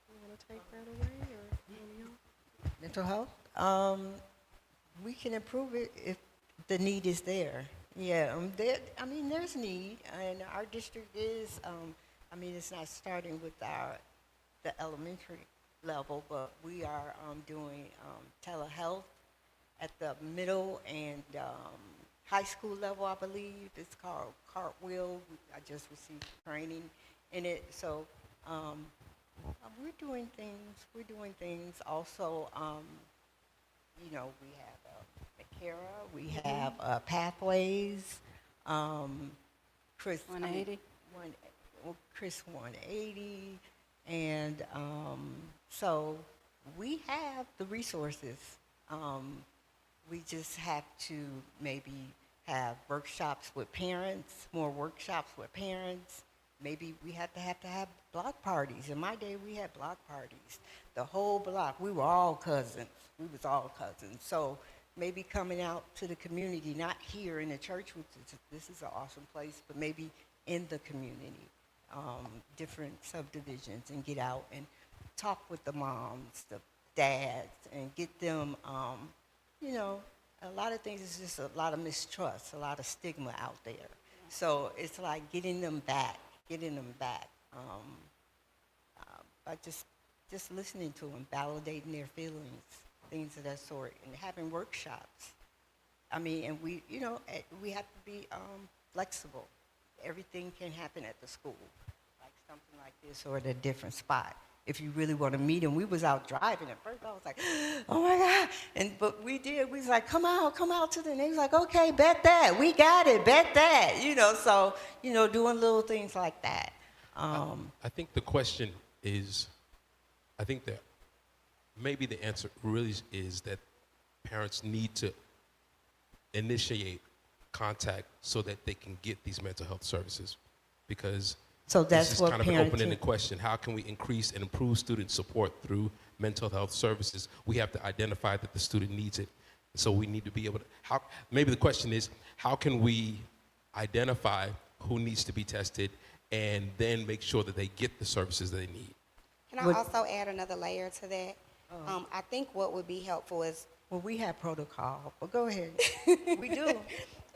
You want to take that away? Or Mental health? We can improve it if the need is there. Yeah, there's need, and our district is, it's not starting with the elementary level, but we are doing telehealth at the middle and high school level, I believe. It's called Cartwheel. I just received training in it, so we're doing things. Also, we have Medcura, we have Pathways, Chris. 180? Chris 180. And so we have the resources. We just have to maybe have workshops with parents, more workshops with parents. Maybe we have to have block parties. In my day, we had block parties. The whole block, we were all cousins. We was all cousins. So maybe coming out to the community, not here in the church, which this is an awesome place, but maybe in the community, different subdivisions, and get out and talk with the moms, the dads, and get them, you know, a lot of things is just a lot of mistrust, a lot of stigma out there. So it's like getting them back by just listening to them, validating their feelings, things of that sort, and having workshops. I mean, and we, you know, we have to be flexible. Everything can happen at the school, like something like this or at a different spot. If you really want to meet him, we was out driving. At first, I was like, oh my God. But we did. We was like, come out to the, and they was like, okay, bet that. We got it, bet that. You know, so, you know, doing little things like that. I think the question is, I think that maybe the answer really is that parents need to initiate contact so that they can get these mental health services, because So that's this is what kind of an parenting. open-ended question. How can we increase and improve student support through mental health services? We have to identify that the student needs it. So we need to be able to, maybe the question is, how can we identify who needs to be tested and then make sure that they get the services they need? Can I also add another layer to that? I think what would be helpful is, Well, we have protocol, but go ahead. We do.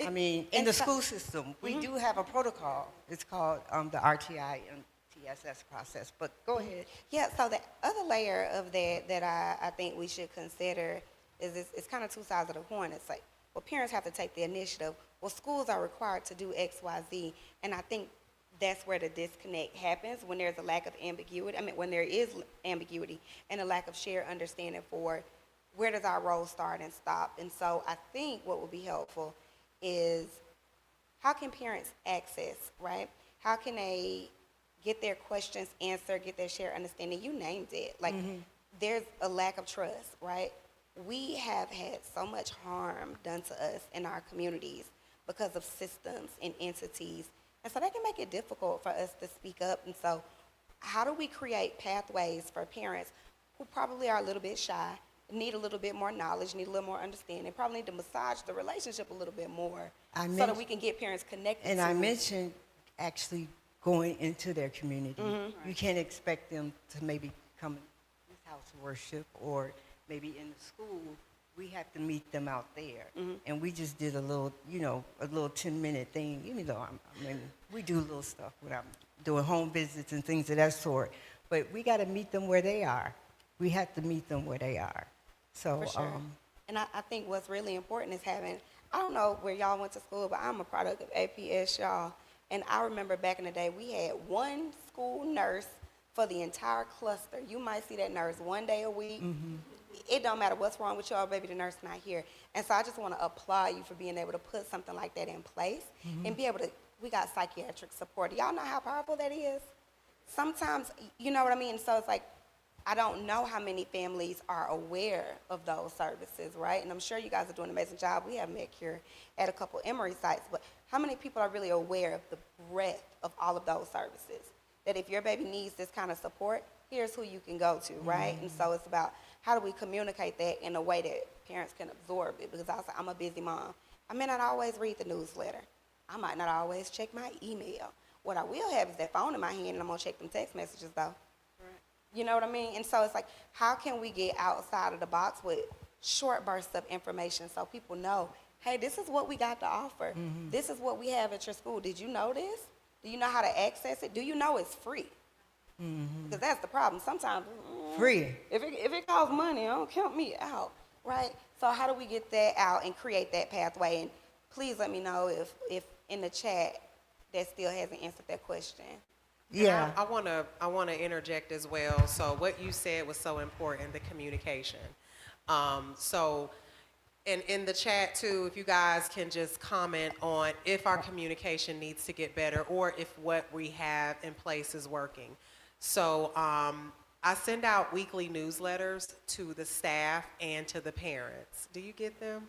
I mean, in the school system, we do have a protocol. It's called the RTI and TSS process, but go ahead. yeah, so the other layer of that I think we should consider is it's kind of two sides of the coin. It's like, well, parents have to take the initiative. Well, schools are required to do X, Y, Z, and I think that's where the disconnect happens, when there's a lack of ambiguity. I mean, when there is ambiguity and a lack of shared understanding for where does our role start and stop. And so I think what would be helpful is, how can parents access, right? How can they get their questions answered, get their shared understanding? You named it. Like, there's a lack of trust, right? We have had so much harm done to us in our communities because of systems and entities. And so that can make it difficult for us to speak up. And so how do we create pathways for parents who probably are a little bit shy, need a little bit more knowledge, need a little more understanding, probably need to massage the relationship a little bit more so that we can get parents connected And to I mentioned actually going into their community. You can't expect them to maybe come to this house of worship, or maybe in the school. We have to meet them out there. And we just did a little, you know, a little 10-minute thing. Even though I mean, we do little stuff when I'm doing home visits and things of that sort. But we got to meet them where they are. We have to meet them where they are. So, For sure. And I think what's really important is having, I don't know where y'all went to school, but I'm a product of APS, y'all. And I remember back in the day, we had one school nurse for the entire cluster. You might see that nurse one day a week. It don't matter what's wrong with y'all, baby, the nurse not here. And so I just want to applaud you for being able to put something like that in place and be able to, we got psychiatric support. Y'all know how powerful that is? Sometimes, you know what I mean? So it's like, I don't know how many families are aware of those services, right? And I'm sure you guys are doing an amazing job. We have Medcura at a couple Emory sites, but how many people are really aware of the breadth of all of those services? That if your baby needs this kind of support, here's who you can go to, right? And so it's about, how do we communicate that in a way that parents can absorb it? Because I'm a busy mom. I may not always read the newsletter. I might not always check my email. What I will have is that phone in my hand, and I'm going to check them text messages, though. You know what I mean? And so it's like, how can we get outside of the box with short bursts of information so people know, hey, this is what we got to offer. This is what we have at your school. Did you know this? Do you know how to access it? Do you know it's free? Because that's the problem. Sometimes, free. If it costs money, don't count me out, right? So how do we get that out and create that pathway? And please let me know if in the chat that still hasn't answered that question. Yeah. I want to interject as well. So what you said was so important, the communication. So And in the chat too, if you guys can just comment on if our communication needs to get better or if what we have in place is working. So I send out weekly newsletters to the staff and to the parents. Do you get them?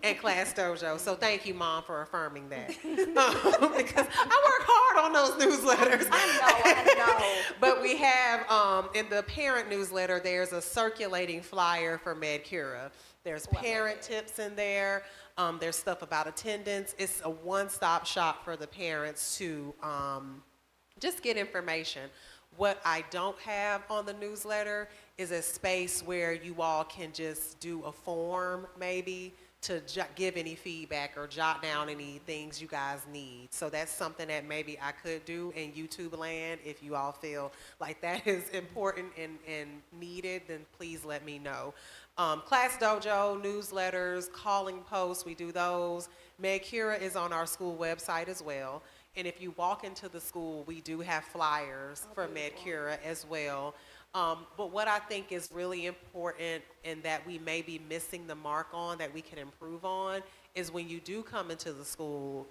And Class Dojo. So thank you, Mom, for affirming that. Because I work hard on those newsletters. I know. But we have, in the parent newsletter, there's a circulating flyer for Medcura. There's parent tips in there. There's stuff about attendance. It's a one-stop shop for the parents to just get information. What I don't have on the newsletter is a space where you all can just do a form maybe to give any feedback or jot down any things you guys need. So that's something that maybe I could do in YouTube land. If you all feel like that is important and needed, then please let me know. Class Dojo, newsletters, calling posts, we do those. Medcura is on our school website as well. And if you walk into the school, we do have flyers for Medcura as well. But what I think is really important and that we may be missing the mark on that we can improve on is when you do come into the school,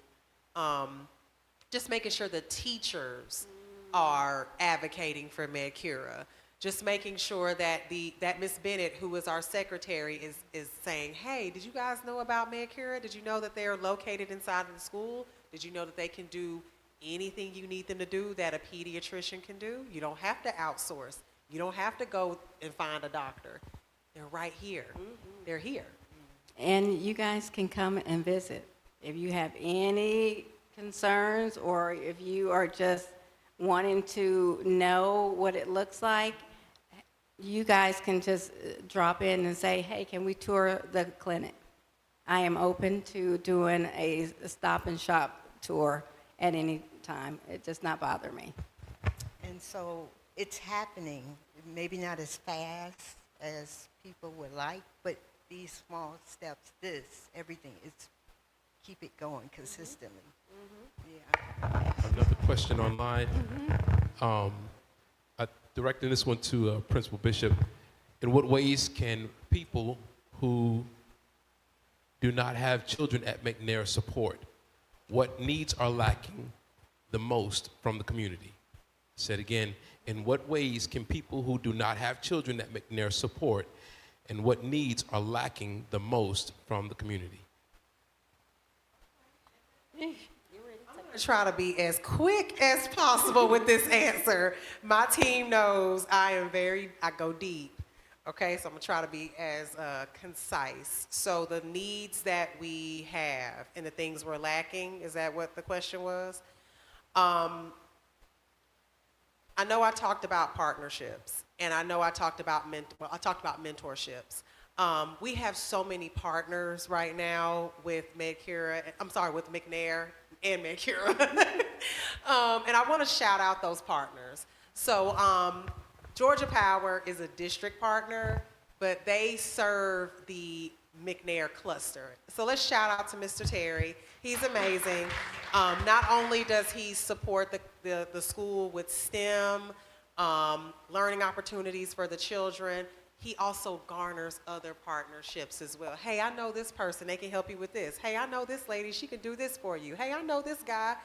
just making sure the teachers are advocating for Medcura. Just making sure that that Miss Bennett, who is our secretary, is saying, hey, did you guys know about Medcura? Did you know that they're located inside of the school? Did you know that they can do anything you need them to do that a pediatrician can do? You don't have to outsource. You don't have to go and find a doctor. They're right here. They're here. And you guys can come and visit. If you have any concerns or if you are just wanting to know what it looks like, you guys can just drop in and say, hey, can we tour the clinic? I am open to doing a stop and shop tour at any time. It does not bother me. And so it's happening, maybe not as fast as people would like, but these small steps, everything, it's keep it going consistently. Yeah. Another question online. I'm directing this one to Principal Bishop. In what ways can people who do not have children at McNair support? What needs are lacking the most from the community? Said again, in what ways can people who do not have children at McNair support, and what needs are lacking the most from the community? I'm gonna try to be as quick as possible with this answer. My team knows I go deep. Okay, so I'm gonna try to be as concise. So the needs that we have and the things we're lacking, is that what the question was? I know I talked about partnerships, and I know I talked about mentorships. We have so many partners right now with McNair and Medcura. And I want to shout out those partners. So Georgia Power is a district partner, but they serve the McNair cluster. So let's shout out to Mr. Terry. He's amazing. Not only does he support the school with STEM, learning opportunities for the children, he also garners other partnerships as well. Hey, I know this person, they can help you with this. Hey, I know this lady, she can do this for you. Hey, I know this guy,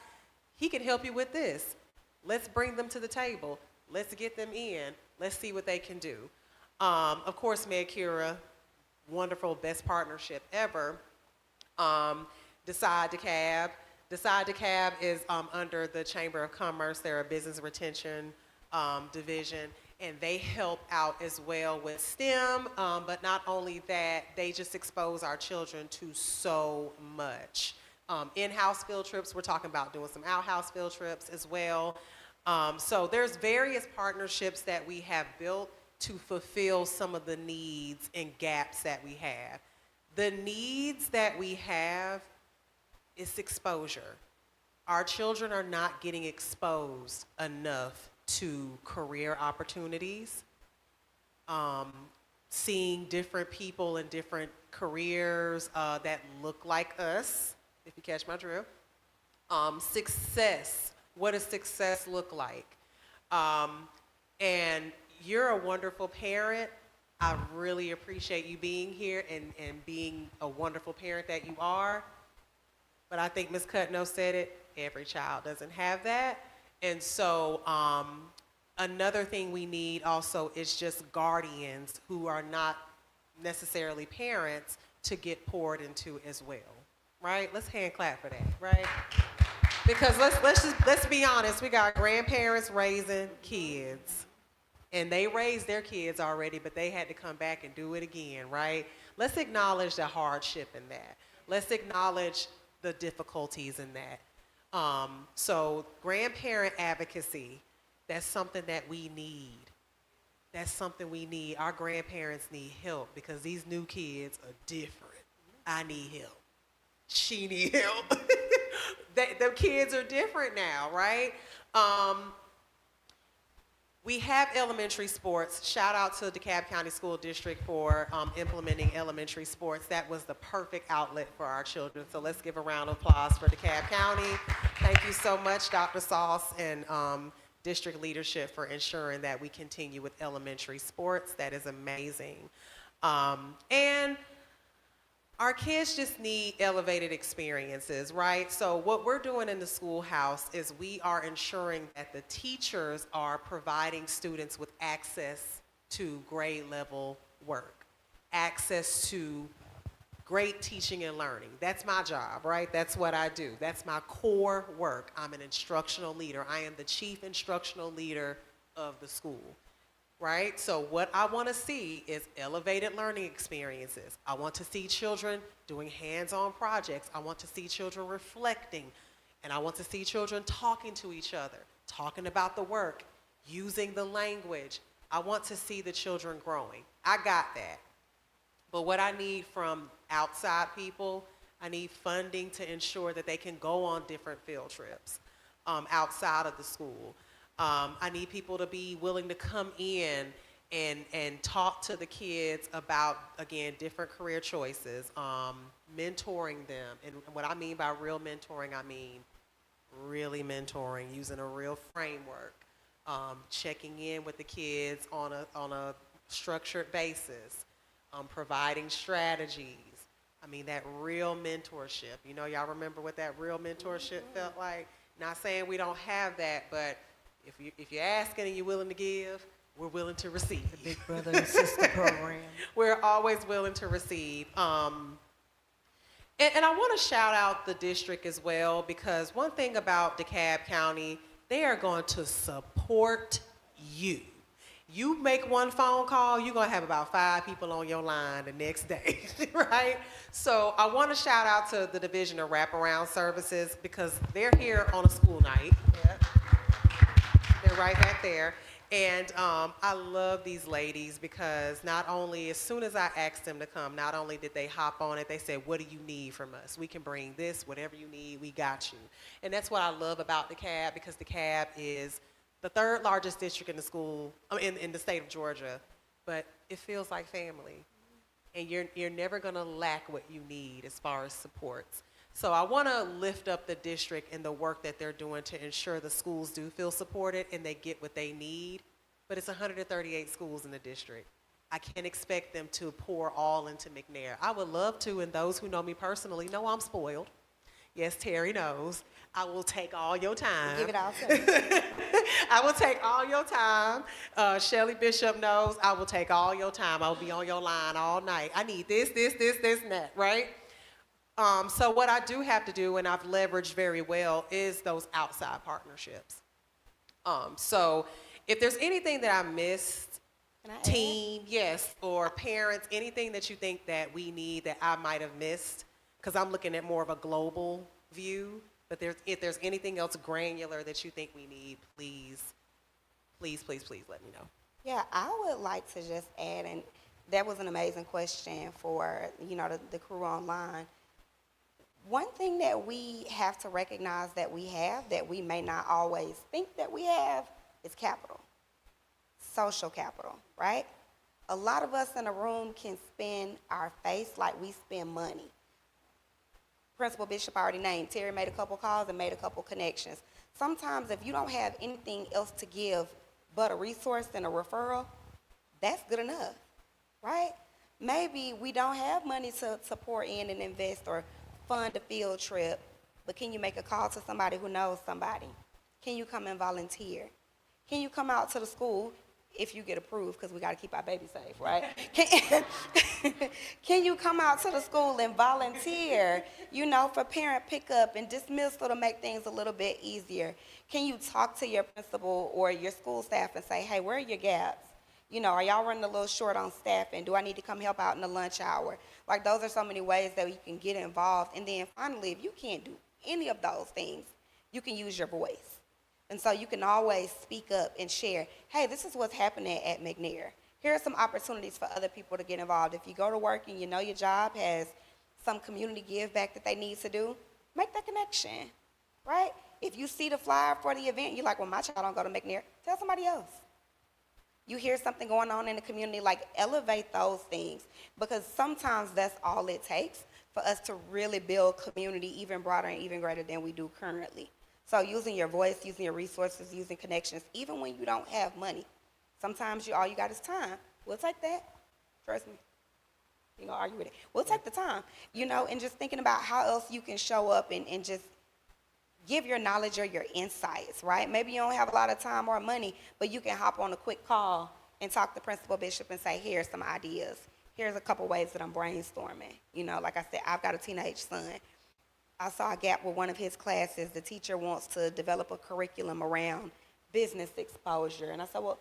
he can help you with this. Let's bring them to the table. Let's get them in. Let's see what they can do. Of course, Medcura, wonderful, best partnership ever. Decide to Cab. Decide to Cab is under the Chamber of Commerce. They're a business retention division, and they help out as well with STEM, but not only that, they just expose our children to so much. In-house field trips, we're talking about doing some out-house field trips as well. So there's various partnerships that we have built to fulfill some of the needs and gaps that we have. The needs that we have is exposure. Our children are not getting exposed enough to career opportunities, seeing different people in different careers that look like us, if you catch my drift. Success, what does success look like? And you're a wonderful parent. I really appreciate you being here and being a wonderful parent that you are. But I think Ms. Cutno said it, every child doesn't have that. And so another thing we need also is just guardians who are not necessarily parents to get poured into as well, right? Let's hand clap for that, right? Because let's be honest, we got grandparents raising kids. And they raised their kids already, but they had to come back and do it again, right? Let's acknowledge the hardship in that. Let's acknowledge the difficulties in that. So grandparent advocacy, that's something that we need. That's something we need. Our grandparents need help because these new kids are different. I need help. She need help. The kids are different now, right? We have elementary sports. Shout out to DeKalb County School District for implementing elementary sports. That was the perfect outlet for our children. So let's give a round of applause for DeKalb County. Thank you so much, Dr. Sauce and district leadership for ensuring that we continue with elementary sports. That is amazing. And our kids just need elevated experiences, right? So what we're doing in the schoolhouse is we are ensuring that the teachers are providing students with access to grade level work, access to great teaching and learning. That's my job, right? That's what I do. That's my core work. I'm an instructional leader. I am the chief instructional leader of the school. Right? So what I want to see is elevated learning experiences. I want to see children doing hands-on projects. I want to see children reflecting. And I want to see children talking to each other, talking about the work, using the language. I want to see the children growing. I got that. But what I need from outside people, I need funding to ensure that they can go on different field trips outside of the school. I need people to be willing to come in and talk to the kids about, again, different career choices, mentoring them. And what I mean by real mentoring, I mean really mentoring, using a real framework, checking in with the kids on a structured basis, providing strategies. I mean, that real mentorship. You know, y'all remember what that real mentorship felt like? Not saying we don't have that, but if you're asking and you're willing to give, we're willing to receive. The Big Brother and Sister program. We're always willing to receive. And I want to shout out the district as well, because one thing about DeKalb County, they are going to support you. You make one phone call, you're going to have about 5 people on your line the next day, right? So I want to shout out to the Division of Wraparound Services because they're here on a school night. Yep. They're right back there. And I love these ladies because not only, as soon as I asked them to come, not only did they hop on it, they said, what do you need from us? We can bring this, whatever you need, we got you. And that's what I love about DeKalb, because DeKalb is the 3rd largest district in the school, in the state of Georgia, but it feels like family. And you're never gonna lack what you need as far as supports. So I want to lift up the district and the work that they're doing to ensure the schools do feel supported and they get what they need. But it's 138 schools in the district. I can't expect them to pour all into McNair. I would love to, and those who know me personally know I'm spoiled. Yes, Terry knows. I will take all your time. Give it all to me. I will take all your time. Shelly Bishop knows I will take all your time. I will be on your line all night. I need this, and that, right? So what I do have to do, and I've leveraged very well, is those outside partnerships. So if there's anything that I missed, team, yes, or parents, anything that you think that we need that I might have missed, because I'm looking at more of a global view, but if there's anything else granular that you think we need, please let me know. Yeah, I would like to just add, and that was an amazing question for, the crew online. One thing that we have to recognize that we have, that we may not always think that we have, is capital, social capital, right? A lot of us in a room can spend our face like we spend money. Principal Bishop already named. Terry made a couple calls and made a couple connections. Sometimes if you don't have anything else to give but a resource and a referral, that's good enough. right? Maybe we don't have money to pour in and invest or fund a field trip, but can you make a call to somebody who knows somebody? Can you come and volunteer? Can you come out to the school if you get approved, because we got to keep our baby safe, right? Can you come out to the school and volunteer, you know, for parent pickup and dismissal to make things a little bit easier? Can you talk to your principal or your school staff and say, hey, where are your gaps? You know, are y'all running a little short on staffing? Do I need to come help out in the lunch hour? Like, those are so many ways that you can get involved. And then finally, if you can't do any of those things, you can use your voice. And so you can always speak up and share, hey, this is what's happening at McNair. Here are some opportunities for other people to get involved. If you go to work and you know your job has some community give back that they need to do, make that connection, right? If you see the flyer for the event, you're like, well, my child don't go to McNair, tell somebody else. You hear something going on in the community, like elevate those things, because sometimes that's all it takes for us to really build community even broader and even greater than we do currently. So using your voice, using your resources, using connections, even when you don't have money. Sometimes all you got is time. We'll take that. Trust me. You know, argue with it. We'll take the time, you know, and just thinking about how else you can show up and just give your knowledge or your insights, right? Maybe you don't have a lot of time or money, but you can hop on a quick call and talk to Principal Bishop and say, here's some ideas. Here's a couple ways that I'm brainstorming. You know, like I said, I've got a teenage son. I saw a gap with one of his classes. The teacher wants to develop a curriculum around business exposure. And I said, well,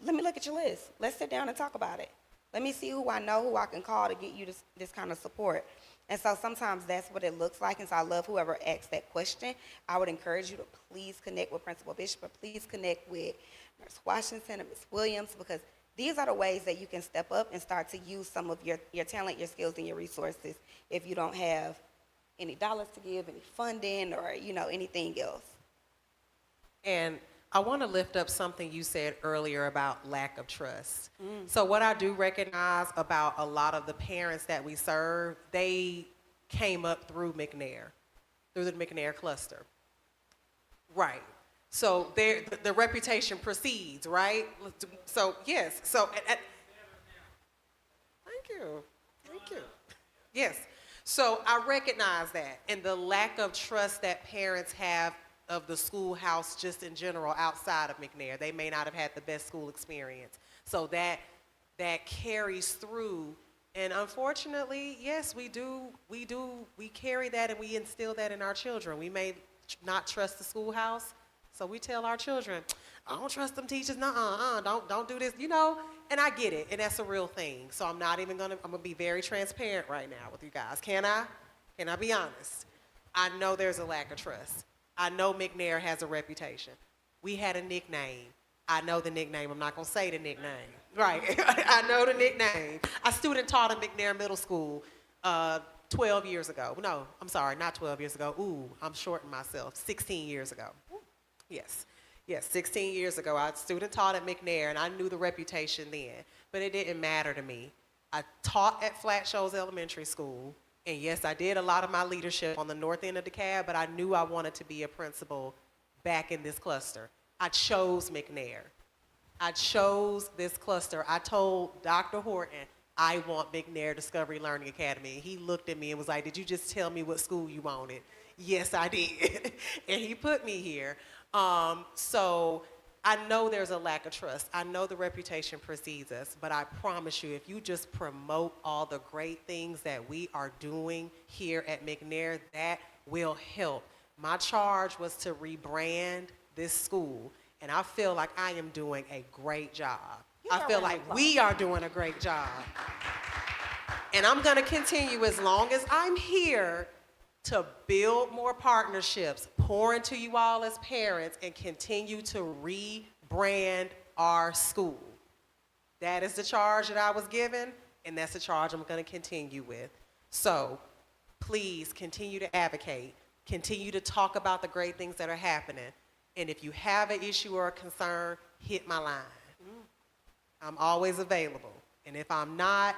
let me look at your list. Let's sit down and talk about it. Let me see who I know, who I can call to get you this kind of support. And so sometimes that's what it looks like. And so I love whoever asked that question. I would encourage you to please connect with Principal Bishop, or please connect with Nurse Washington and Ms. Williams, because these are the ways that you can step up and start to use some of your talent, your skills, and your resources if you don't have any dollars to give, any funding, or, you know, anything else. And I want to lift up something you said earlier about lack of trust. So what I do recognize about a lot of the parents that we serve, they came up through McNair, through the McNair cluster. Right. So the reputation precedes, right? So, yes. So, thank you. Thank you. Yes. So I recognize that, and the lack of trust that parents have of the schoolhouse just in general outside of McNair. They may not have had the best school experience. So that carries through. And unfortunately, yes, we carry that and we instill that in our children. We may not trust the schoolhouse, so we tell our children, I don't trust them teachers, don't do this, you know, and I get it, and that's a real thing. So I'm gonna be very transparent right now with you guys. Can I be honest? I know there's a lack of trust. I know McNair has a reputation. We had a nickname. I know the nickname. I'm not going to say the nickname. Right. I know the nickname. A student taught in McNair Middle School 12 years ago. No, I'm sorry, not 12 years ago. Ooh, I'm shorting myself. 16 years ago. Yes. Yes, 16 years ago. A student taught at McNair, and I knew the reputation then. But it didn't matter to me. I taught at Flat Shoals Elementary School. And yes, I did a lot of my leadership on the north end of DeKalb, but I knew I wanted to be a principal back in this cluster. I chose McNair. I chose this cluster. I told Dr. Horton, I want McNair Discovery Learning Academy. He looked at me and was like, did you just tell me what school you wanted? Yes, I did. And he put me here. So I know there's a lack of trust. I know the reputation precedes us, but I promise you, if you just promote all the great things that we are doing here at McNair, that will help. My charge was to rebrand this school, and I feel like I am doing a great job. I feel like we are doing a great job. And I'm gonna continue as long as I'm here to build more partnerships, pour into you all as parents, and continue to rebrand our school. That is the charge that I was given, and that's the charge I'm going to continue with. So please continue to advocate, continue to talk about the great things that are happening, and if you have an issue or a concern, hit my line. I'm always available, and if I'm not,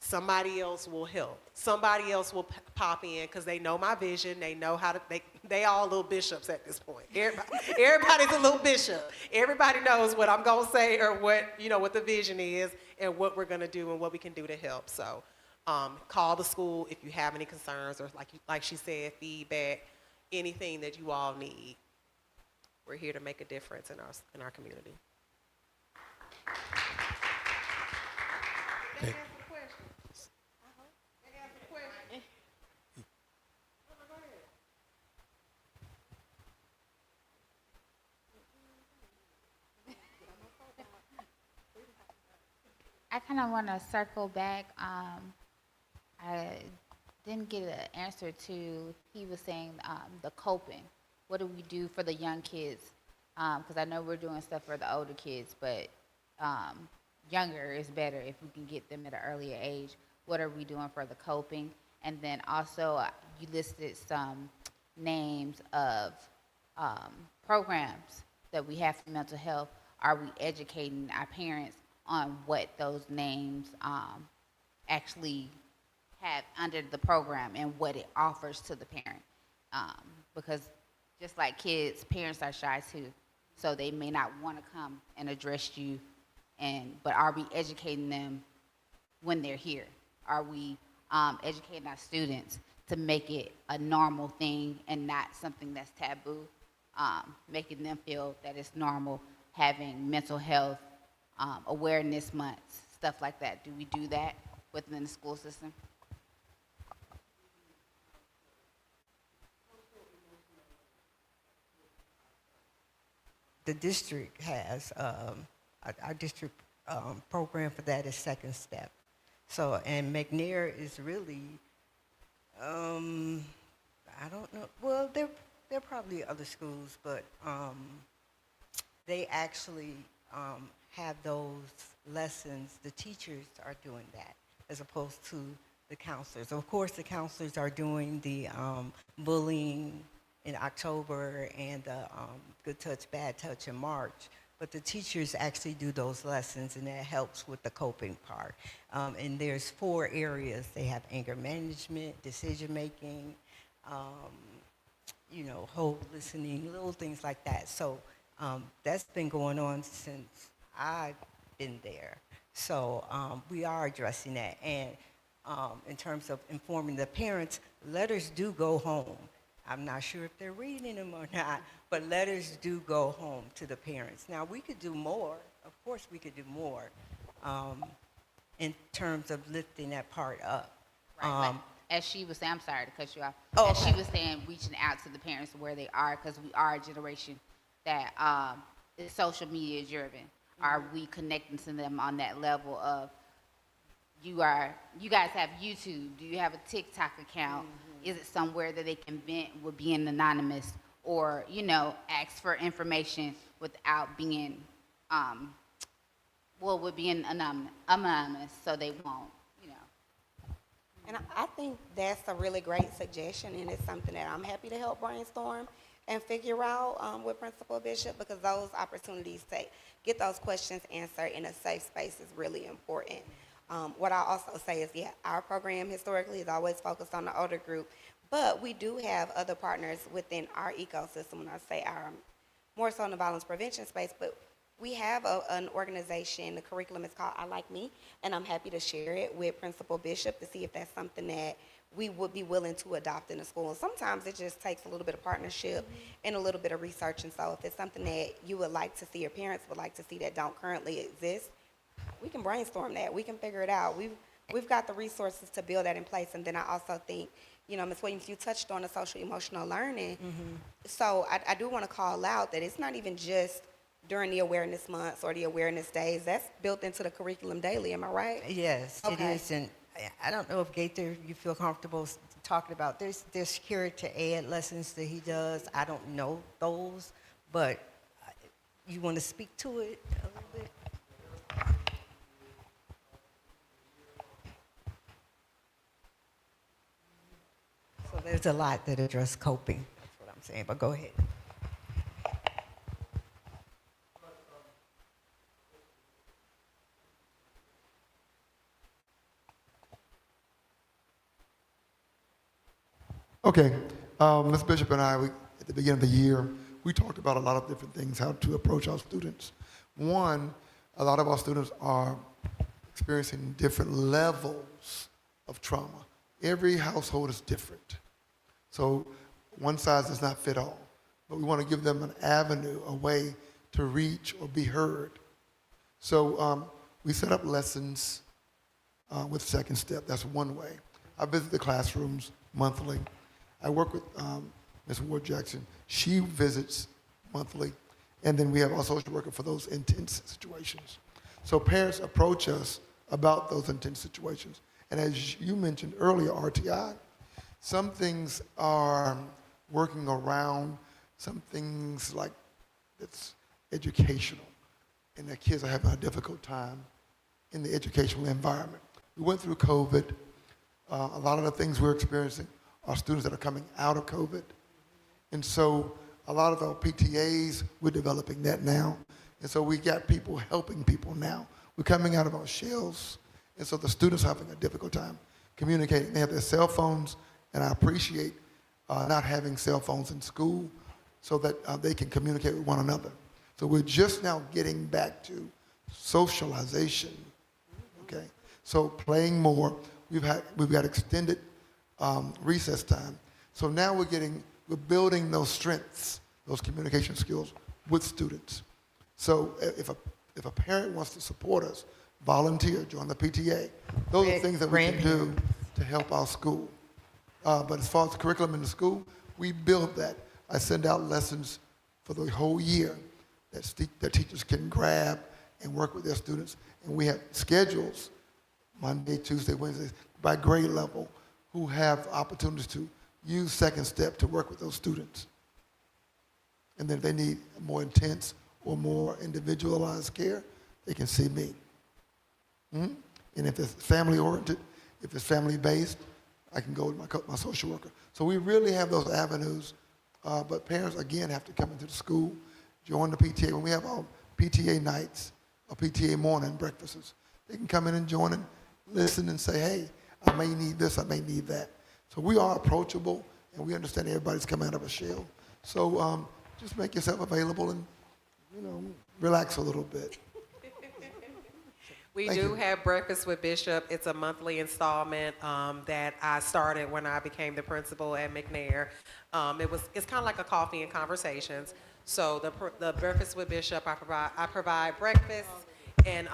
somebody else will help. Somebody else will pop in because they know my vision. They know how to, they all little bishops at this point. Everybody's a little bishop. Everybody knows what I'm going to say or what, you know, what the vision is. and what we're going to do and what we can do to help. So call the school if you have any concerns or like she said, feedback, anything that you all need. We're here to make a difference in our community. Thank- I kind of want to circle back. I didn't get an answer to, he was saying the coping. What do we do for the young kids? Because I know we're doing stuff for the older kids, but younger is better if we can get them at an earlier age. What are we doing for the coping? And then also, you listed some names of programs that we have for mental health. Are we educating our parents on what those names actually have under the program and what it offers to the parent? Because just like kids, parents are shy too, so they may not want to come and address you. But are we educating them when they're here? Are we educating our students to make it a normal thing and not something that's taboo? Making them feel that it's normal having mental health awareness months, stuff like that. Do we do that within the school system? The district has, our district program for that is Second Step. So, and McNair is really, I don't know, well, there are probably other schools, but they actually have those lessons. The teachers are doing that as opposed to the counselors. Of course, the counselors are doing the bullying in October and the good touch, bad touch in March. But the teachers actually do those lessons, and that helps with the coping part. And there's 4 areas. They have anger management, decision making, whole listening, little things like that. So that's been going on since I've been there. So we are addressing that. And in terms of informing the parents, letters do go home. I'm not sure if they're reading them or not, but letters do go home to the parents. Now, we could do more. Of course, we could do more in terms of lifting that part up. Right. Like, as she was saying, I'm sorry to cut you off. Oh, as okay. she was saying, reaching out to the parents where they are, because we are a generation that is social media driven. Mm-hmm. Are we connecting to them on that level of, you guys have YouTube, do you have a TikTok account? Mm-hmm. Is it somewhere that they can vent with being anonymous, or, ask for information without being, with being anonymous, so they won't, And I think that's a really great suggestion, and it's something that I'm happy to help brainstorm and figure out with Principal Bishop, because those opportunities to get those questions answered in a safe space is really important. What I also say is, our program historically is always focused on the older group, but we do have other partners within our ecosystem. When I say our, more so in the violence prevention space, but we have an organization, the curriculum is called I Like Me, and I'm happy to share it with Principal Bishop to see if that's something that we would be willing to adopt in the school. And sometimes it just takes a little bit of partnership and a little bit of research, and so if it's something that you would like to see, your parents would like to see that don't currently exist, we can brainstorm that. We can figure it out. We've got the resources to build that in place. And then I also think, Ms. Williams, you touched on the social emotional learning. Mm-hmm. So I do want to call out that it's not even just during the awareness months or the awareness days. That's built into the curriculum daily. Am I right? Yes, Okay. it is. And I don't know if Gaither, you feel comfortable talking about, there's security ed lessons that he does. I don't know those, but you want to speak to it a little bit? So there's a lot that address coping. That's what I'm saying, but go ahead. Okay, Ms. Bishop and I, at the beginning of the year, we talked about a lot of different things, how to approach our students. One, a lot of our students are experiencing different levels of trauma. Every household is different. So one size does not fit all. But we want to give them an avenue, a way to reach or be heard. So we set up lessons with Second Step. That's one way. I visit the classrooms monthly. I work with Ms. Ward Jackson. She visits monthly. And then we have our social worker for those intense situations. So parents approach us about those intense situations. And as you mentioned earlier, RTI, some things are working around, some things like it's educational, and the kids are having a difficult time in the educational environment. We went through COVID. A lot of the things we're experiencing are students that are coming out of COVID. And so a lot of our PTAs, we're developing that now. And so we got people helping people now. We're coming out of our shells, and so the students are having a difficult time communicating. They have their cell phones, and I appreciate not having cell phones in school so that they can communicate with one another. So we're just now getting back to socialization, okay? So playing more. We've got extended recess time. So now we're building those strengths, those communication skills with students. So if a parent wants to support us, volunteer, join the PTA. Those are things that we can do to help our school. But as far as the curriculum in the school, we build that. I send out lessons for the whole year that teachers can grab and work with their students. And we have schedules, Monday, Tuesday, Wednesday, by grade level, who have opportunities to use Second Step to work with those students. And then if they need more intense or more individualized care, they can see me. And if it's family-oriented, if it's family-based, I can go with my social worker. So we really have those avenues, but parents, again, have to come into the school, join the PTA. When we have our PTA nights or PTA morning breakfasts, they can come in and join and listen and say, hey, I may need this, I may need that. So we are approachable, and we understand everybody's coming out of a shell. So just make yourself available and, relax a little bit. We Thank do you. have Breakfast with Bishop. It's a monthly installment that I started when I became the principal at McNair. It's kind of like a coffee and conversations. So the Breakfast with Bishop, I provide breakfast and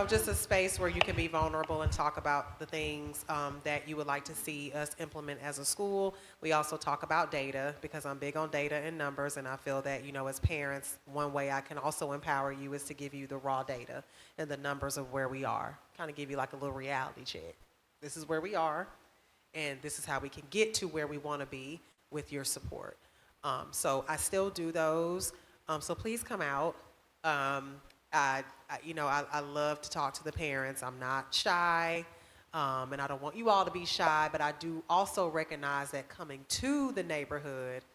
just a space where you can be vulnerable and talk about the things that you would like to see us implement as a school. We also talk about data because I'm big on data and numbers, and I feel that as parents, one way I can also empower you is to give you the raw data and the numbers of where we are. Kind of give you like a little reality check. This is where we are, and this is how we can get to where we want to be with your support. So I still do those. So please come out. I love to talk to the parents. I'm not shy, and I don't want you all to be shy, but I do also recognize that coming to the neighborhoods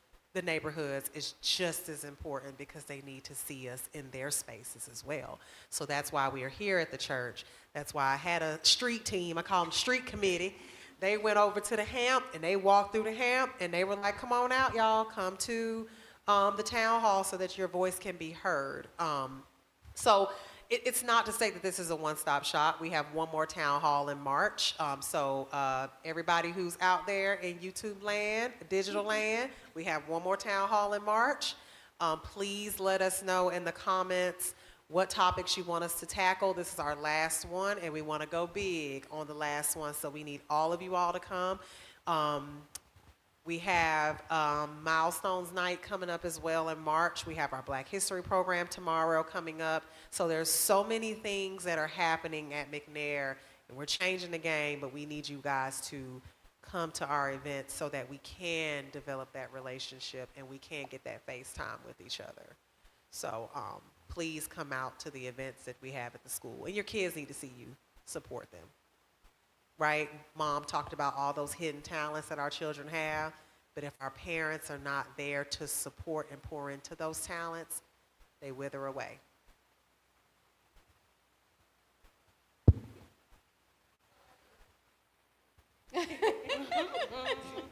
is just as important because they need to see us in their spaces as well. So that's why we are here at the church. That's why I had a street team. I call them street committee. They went over to the Hamp, and they walked through the Hamp, and they were like, come on out, y'all. Come to the town hall so that your voice can be heard. So it's not to say that this is a one-stop shop. We have one more town hall in March. So everybody who's out there in YouTube land, digital land, we have one more town hall in March. Please let us know in the comments what topics you want us to tackle. This is our last one, and we want to go big on the last one. So we need all of you all to come. We have Milestones Night coming up as well in March. We have our Black History program tomorrow coming up. So there's so many things that are happening at McNair, and we're changing the game, but we need you guys to come to our events so that we can develop that relationship and we can get that face time with each other. So please come out to the events that we have at the school. And your kids need to see you support them. Right? Mom talked about all those hidden talents that our children have, but if our parents are not there to support and pour into those talents, they wither away.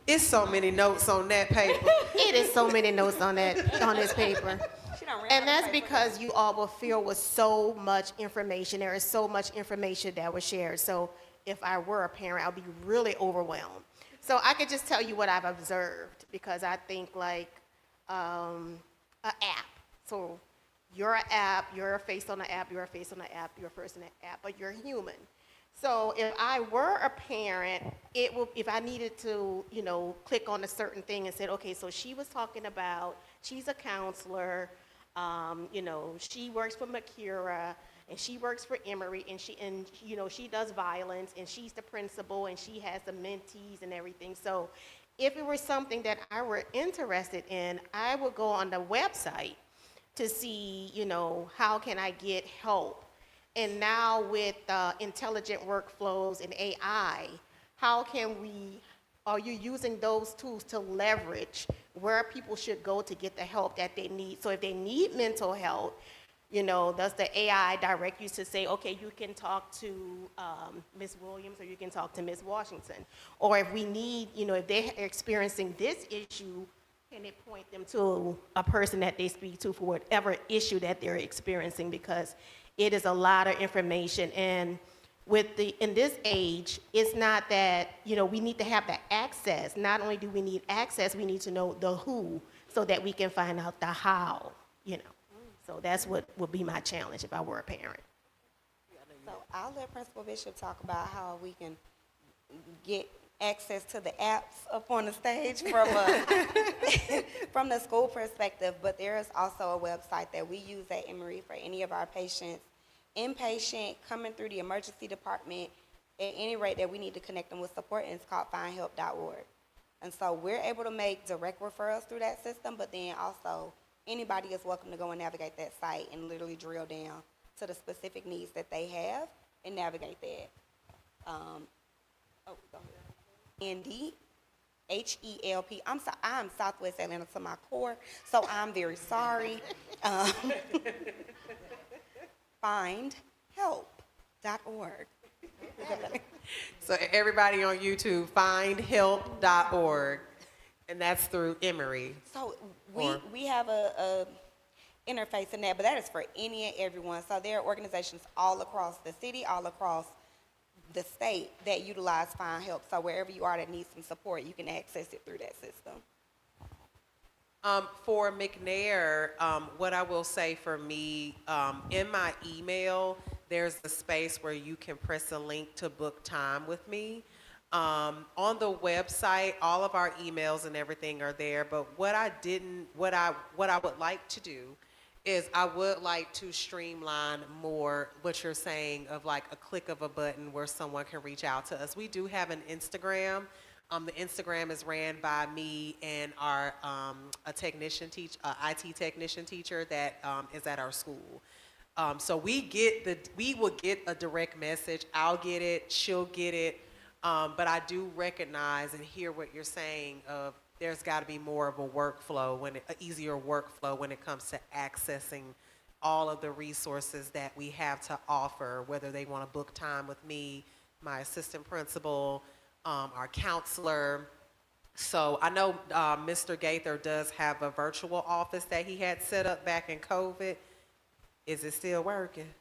It's so many notes on that paper. It is so many notes on this paper. She done ran out And of that's paper. because you all were filled with so much information. There is so much information that was shared. So if I were a parent, I'd be really overwhelmed. So I could just tell you what I've observed because I think like an app. So you're an app, you're a face on the app, you're a face on the app, you're a person on the app, but you're human. So if I were a parent, if I needed to, click on a certain thing and said, okay, so she was talking about, she's a counselor, she works for Medcura, and she works for Emory, and she does violence, and she's the principal, and she has the mentees and everything. So if it were something that I were interested in, I would go on the website to see, how can I get help. And now with intelligent workflows and AI, are you using those tools to leverage where people should go to get the help that they need? So if they need mental health, does the AI direct you to say, okay, you can talk to Ms. Williams or you can talk to Ms. Washington? Or if we need, if they're experiencing this issue, can it point them to a person that they speak to for whatever issue that they're experiencing? Because it is a lot of information, and in this age, it's not that, we need to have the access. Not only do we need access, we need to know the who so that we can find out the how, So that's what would be my challenge if I were a parent. So I'll let Principal Bishop talk about how we can get access to the apps up on the stage from the school perspective, but there is also a website that we use at Emory for any of our patients, inpatient, coming through the emergency department, at any rate that we need to connect them with support, and it's called findhelp.org. And so we're able to make direct referrals through that system, but then also anybody is welcome to go and navigate that site and literally drill down to the specific needs that they have and navigate that. Go ahead. ND-HELP. I'm Southwest Atlanta to my core, so I'm very sorry. Findhelp.org. So everybody on YouTube, findhelp.org, and that's through Emory. So we have a interface in that, but that is for any and everyone. So there are organizations all across the city, all across the state that utilize Find Help. So wherever you are that needs some support, you can access it through that system. For McNair, what I will say for me, in my email, there's a space where you can press a link to book time with me. On the website, all of our emails and everything are there, but what I would like to do is I would like to streamline more what you're saying of like a click of a button where someone can reach out to us. We do have an Instagram. The Instagram is ran by me and our IT technician teacher that is at our school. So we will get a direct message. I'll get it. She'll get it. But I do recognize and hear what you're saying of there's got to be more of a workflow, an easier workflow when it comes to accessing all of the resources that we have to offer, whether they want to book time with me, my assistant principal, our counselor. So I know Mr. Gaither does have a virtual office that he had set up back in COVID. Is it still working?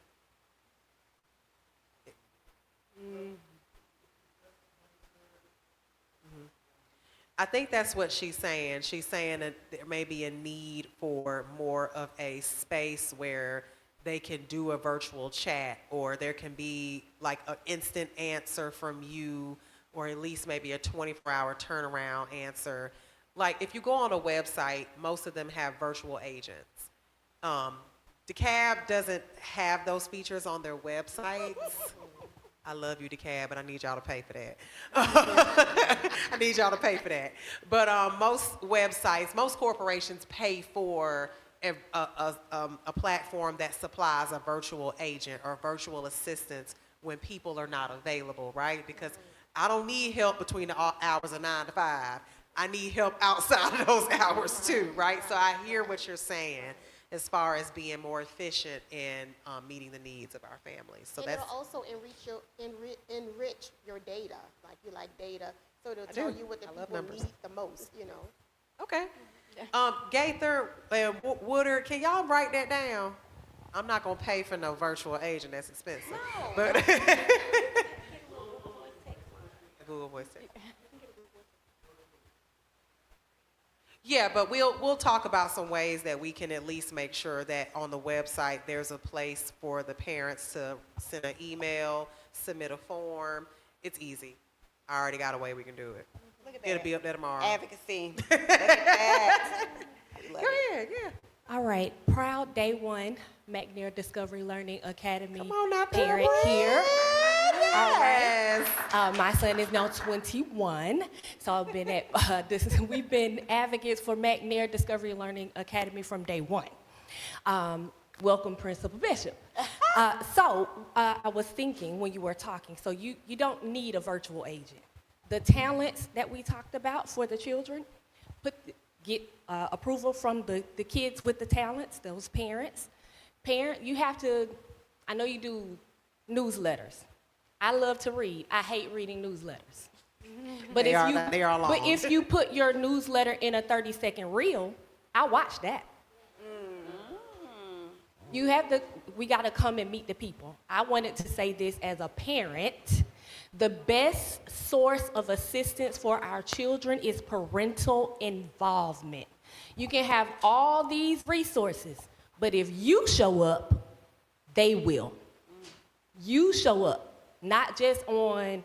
I think that's what she's saying. She's saying that there may be a need for more of a space where they can do a virtual chat, or there can be like an instant answer from you, or at least maybe a 24-hour turnaround answer. Like if you go on a website, most of them have virtual agents. DeKalb doesn't have those features on their websites. I love you, DeKalb, but I need y'all to pay for that. I need y'all to pay for that. But most websites, most corporations pay for a platform that supplies a virtual agent or virtual assistants when people are not available, right? Because I don't need help between the hours of 9 to 5. I need help outside of those hours too, right? So I hear what you're saying as far as being more efficient in meeting the needs of our families. So and that's it'll also enrich your data, like you like data, so it'll tell you what the people need the most, okay. Gaither and Woodard, can y'all write that down? I'm not gonna pay for no virtual agent. That's expensive. No. But Google Voice text. Yeah, but we'll talk about some ways that we can at least make sure that on the website there's a place for the parents to send an email, submit a form. It's easy. I already got a way we can do it. Look at that. It'll be up there tomorrow. Advocacy. Look at that. Go ahead, yeah. All right, proud day one, McNair Discovery Learning Academy Come on now, parent Pepper. here. All Yes. right. My son is now 21, so I've been at we've been advocates for McNair Discovery Learning Academy from day one. Welcome, Principal Bishop. I was thinking when you were talking, so you don't need a virtual agent. The talents that we talked about for the children, get approval from the kids with the talents, those parents. You have to, I know you do newsletters. I love to read. I hate reading newsletters. But They are long. But if you put your newsletter in a 30-second reel, I watch that. We got to come and meet the people. I wanted to say this as a parent. The best source of assistance for our children is parental involvement. You can have all these resources, but if you show up, they will. You show up, not just on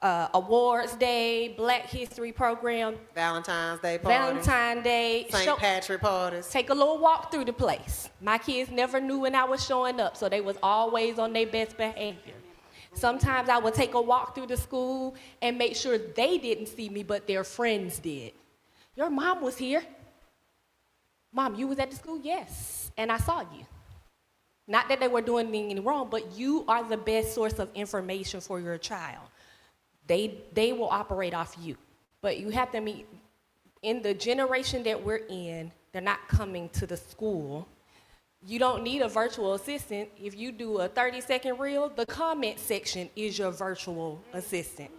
Awards Day, Black History Program, Valentine's Day parties. Valentine's Day. St. Patrick parties. Take a little walk through the place. My kids never knew when I was showing up, so they was always on their best behavior. Sometimes I would take a walk through the school and make sure they didn't see me, but their friends did. Your mom was here. Mom, you was at the school? Yes, and I saw you. Not that they were doing anything wrong, but you are the best source of information for your child. They will operate off you. But you have to meet, in the generation that we're in, they're not coming to the school. You don't need a virtual assistant. If you do a 30-second reel, the comment section is your virtual assistant.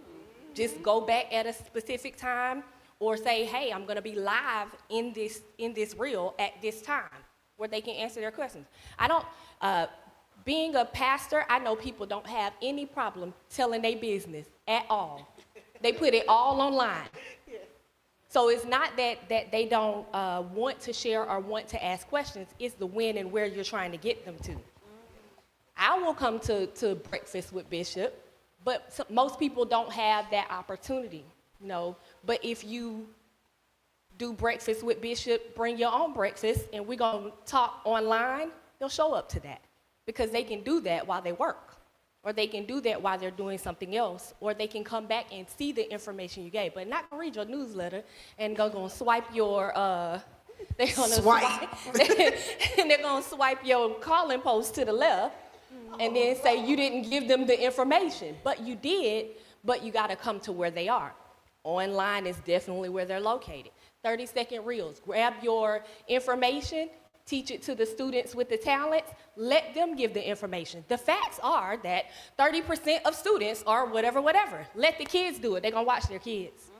Just go back at a specific time or say, hey, I'm gonna be live in this reel at this time where they can answer their questions. Being a pastor, I know people don't have any problem telling their business at all. They put it all online. So it's not that they don't want to share or want to ask questions. It's the when and where you're trying to get them to. I will come to breakfast with Bishop, but most people don't have that opportunity, you know. But if you do breakfast with Bishop, bring your own breakfast, and we're gonna talk online, they'll show up to that because they can do that while they work. Or they can do that while they're doing something else, or they can come back and see the information you gave, but not gonna read your newsletter and gonna swipe your, they're gonna swipe. And they're gonna swipe your calling post to the left and then say you didn't give them the information, but you did, but you gotta come to where they are. Online is definitely where they're located. 30-second reels, grab your information, teach it to the students with the talents, let them give the information. The facts are that 30% of students are whatever. Let the kids do it. They're gonna watch their kids.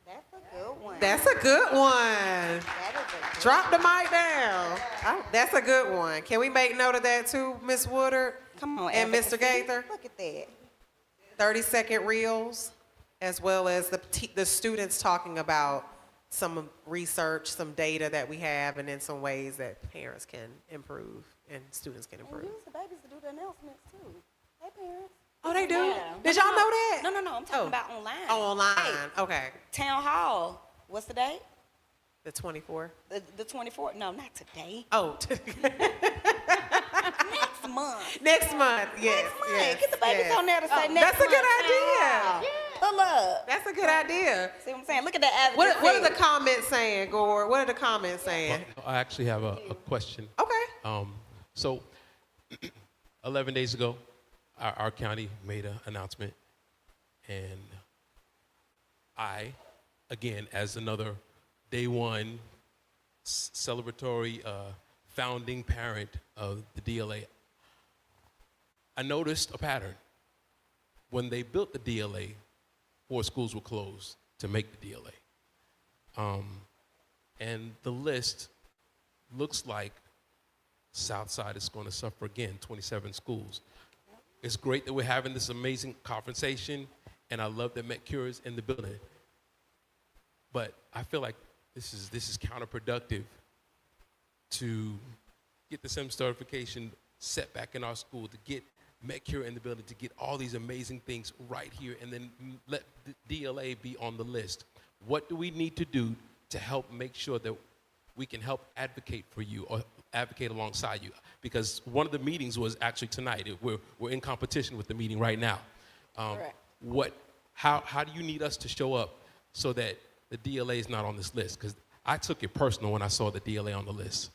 That's a good one. That's a good one. That is a good Drop the mic down. That's a good one. Can we make note of that too, Ms. Woodard? Come on, And Mr. Advocacy. Gaither? Look at that. 30-second reels, as well as the students talking about some research, some data that we have, and then some ways that parents can improve and students can And improve. use the babies to do the announcements too. Hey, parents. Oh, they do? Yeah. Did y'all know that? No, I'm talking Oh. about online. Oh, online. Hey, Okay. Town Hall. What's the date? The 24th. The 24th. No, not today. Oh, Next month. next month. Yes. Next month. Yes, Get the babies yes. on there to say Oh, next that's a month. good Town idea. Hall. Pull up. That's a good idea. See what I'm saying? Look at that advocacy. What are the comments saying, Gore? What are the comments saying? I actually have a question. Okay. So 11 days ago, our county made an announcement, and I, again, as another day one celebratory founding parent of the DLA, I noticed a pattern. When they built the DLA, 4 schools were closed to make the DLA. And the list looks like Southside is going to suffer again, 27 schools. It's great that we're having this amazing conversation, and I love that Medcura is in the building. But I feel like this is counterproductive to get the SIM certification set back in our school, to get Medcura in the building, to get all these amazing things right here, and then let the DLA be on the list. What do we need to do to help make sure that we can help advocate for you or advocate alongside you? Because one of the meetings was actually tonight. We're in competition with the meeting right now. How do you need us to show up so that the DLA is not on this list? Because I took it personal when I saw the DLA on the list.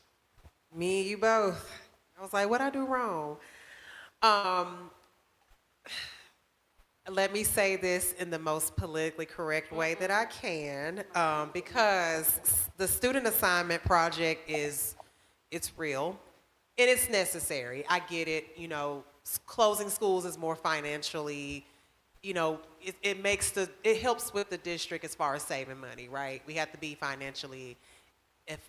Me and you both. I was like, what'd I do wrong? Let me say this in the most politically correct way that I can, because the student assignment project it's real and it's necessary. I get it. You know, closing schools is more financially, you know, it helps with the district as far as saving money, right? We have to be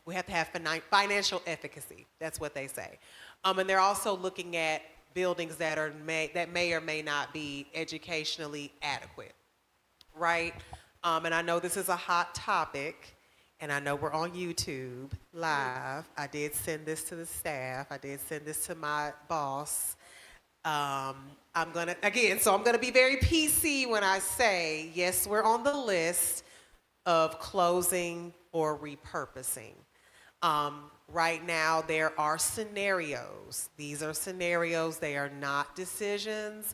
we have to have financial efficacy. That's what they say. And they're also looking at buildings that may or may not be educationally adequate, right? And I know this is a hot topic, and I know we're on YouTube live. I did send this to the staff. I did send this to my boss. I'm gonna be very PC when I say, yes, we're on the list of closing or repurposing. Right now, there are scenarios. These are scenarios. They are not decisions.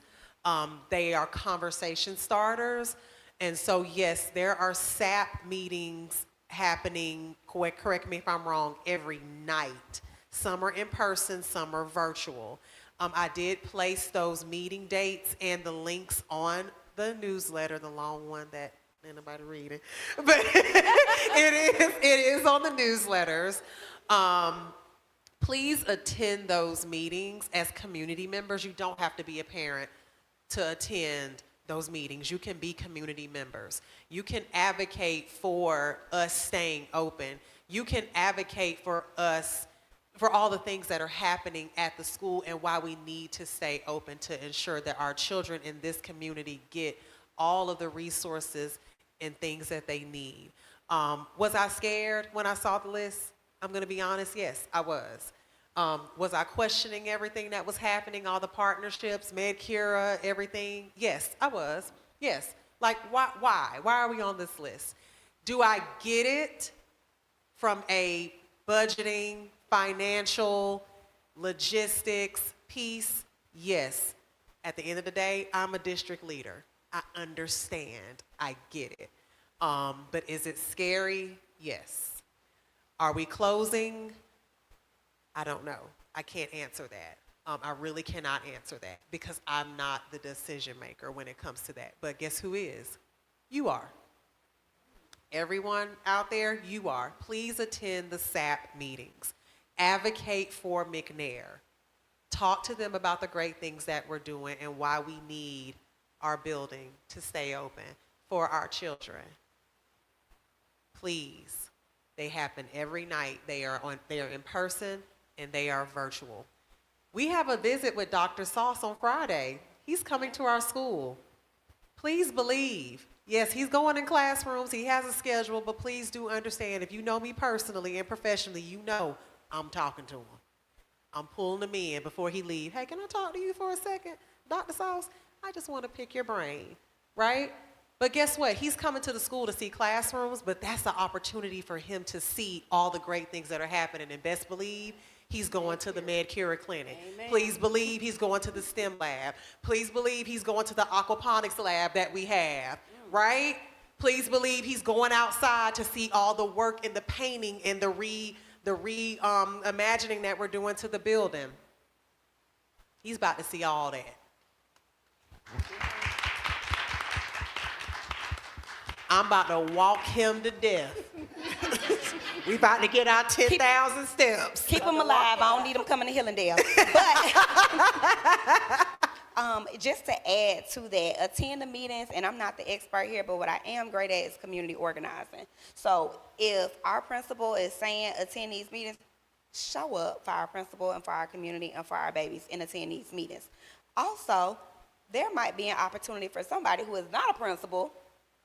They are conversation starters. And so, yes, there are SAP meetings happening, correct me if I'm wrong, every night. Some are in person, some are virtual. I did place those meeting dates and the links on the newsletter, the long one that anybody reading, but it is on the newsletters. Please attend those meetings as community members. You don't have to be a parent to attend those meetings. You can be community members. You can advocate for us staying open. You can advocate for us for all the things that are happening at the school and why we need to stay open to ensure that our children in this community get all of the resources and things that they need. Was I scared when I saw the list? I'm gonna be honest, yes, I was. Was I questioning everything that was happening, all the partnerships, Medcura, everything? Yes, I was, yes. Like, why? Why are we on this list? Do I get it from a budgeting, financial, logistics piece? Yes. At the end of the day, I'm a district leader. I understand. I get it. But is it scary? Yes. Are we closing? I don't know. I can't answer that. I really cannot answer that because I'm not the decision maker when it comes to that. But guess who is? You are. Everyone out there, you are. Please attend the SAP meetings. Advocate for McNair. Talk to them about the great things that we're doing and why we need our building to stay open for our children. Please. They happen every night. They are in person and they are virtual. We have a visit with Dr. Sauce on Friday. He's coming to our school. Please believe. Yes, he's going in classrooms. He has a schedule, but please do understand, if you know me personally and professionally, you know I'm talking to him. I'm pulling him in before he leaves. Hey, can I talk to you for a second? Dr. Sauce, I just want to pick your brain, right? But guess what? He's coming to the school to see classrooms, but that's an opportunity for him to see all the great things that are happening. And best believe, he's going to the Medcura clinic. Amen. Please believe he's going to the STEM lab. Please believe he's going to the aquaponics lab that we have, right? Please believe he's going outside to see all the work and the painting and the reimagining that we're doing to the building. He's about to see all that. I'm about to walk him to death. We about to get our 10,000 steps. Keep them alive. I don't need them coming to Hillendale. But Just to add to that, attend the meetings, and I'm not the expert here, but what I am great at is community organizing. So if our principal is saying attend these meetings, show up for our principal and for our community and for our babies and attend these meetings. Also, there might be an opportunity for somebody who is not a principal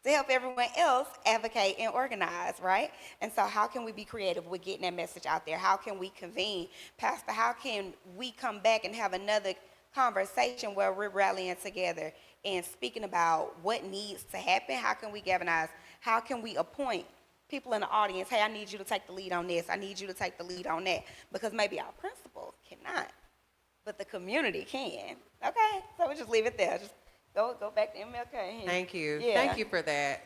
to help everyone else advocate and organize, right? And so how can we be creative with getting that message out there? How can we convene? Pastor, how can we come back and have another conversation where we're rallying together and speaking about what needs to happen? How can we galvanize? How can we appoint people in the audience? Hey, I need you to take the lead on this. I need you to take the lead on that. Because maybe our principal cannot, but the community can. Okay, so we'll just leave it there. Just go back to MLK. Thank you. Yeah. Thank you for that.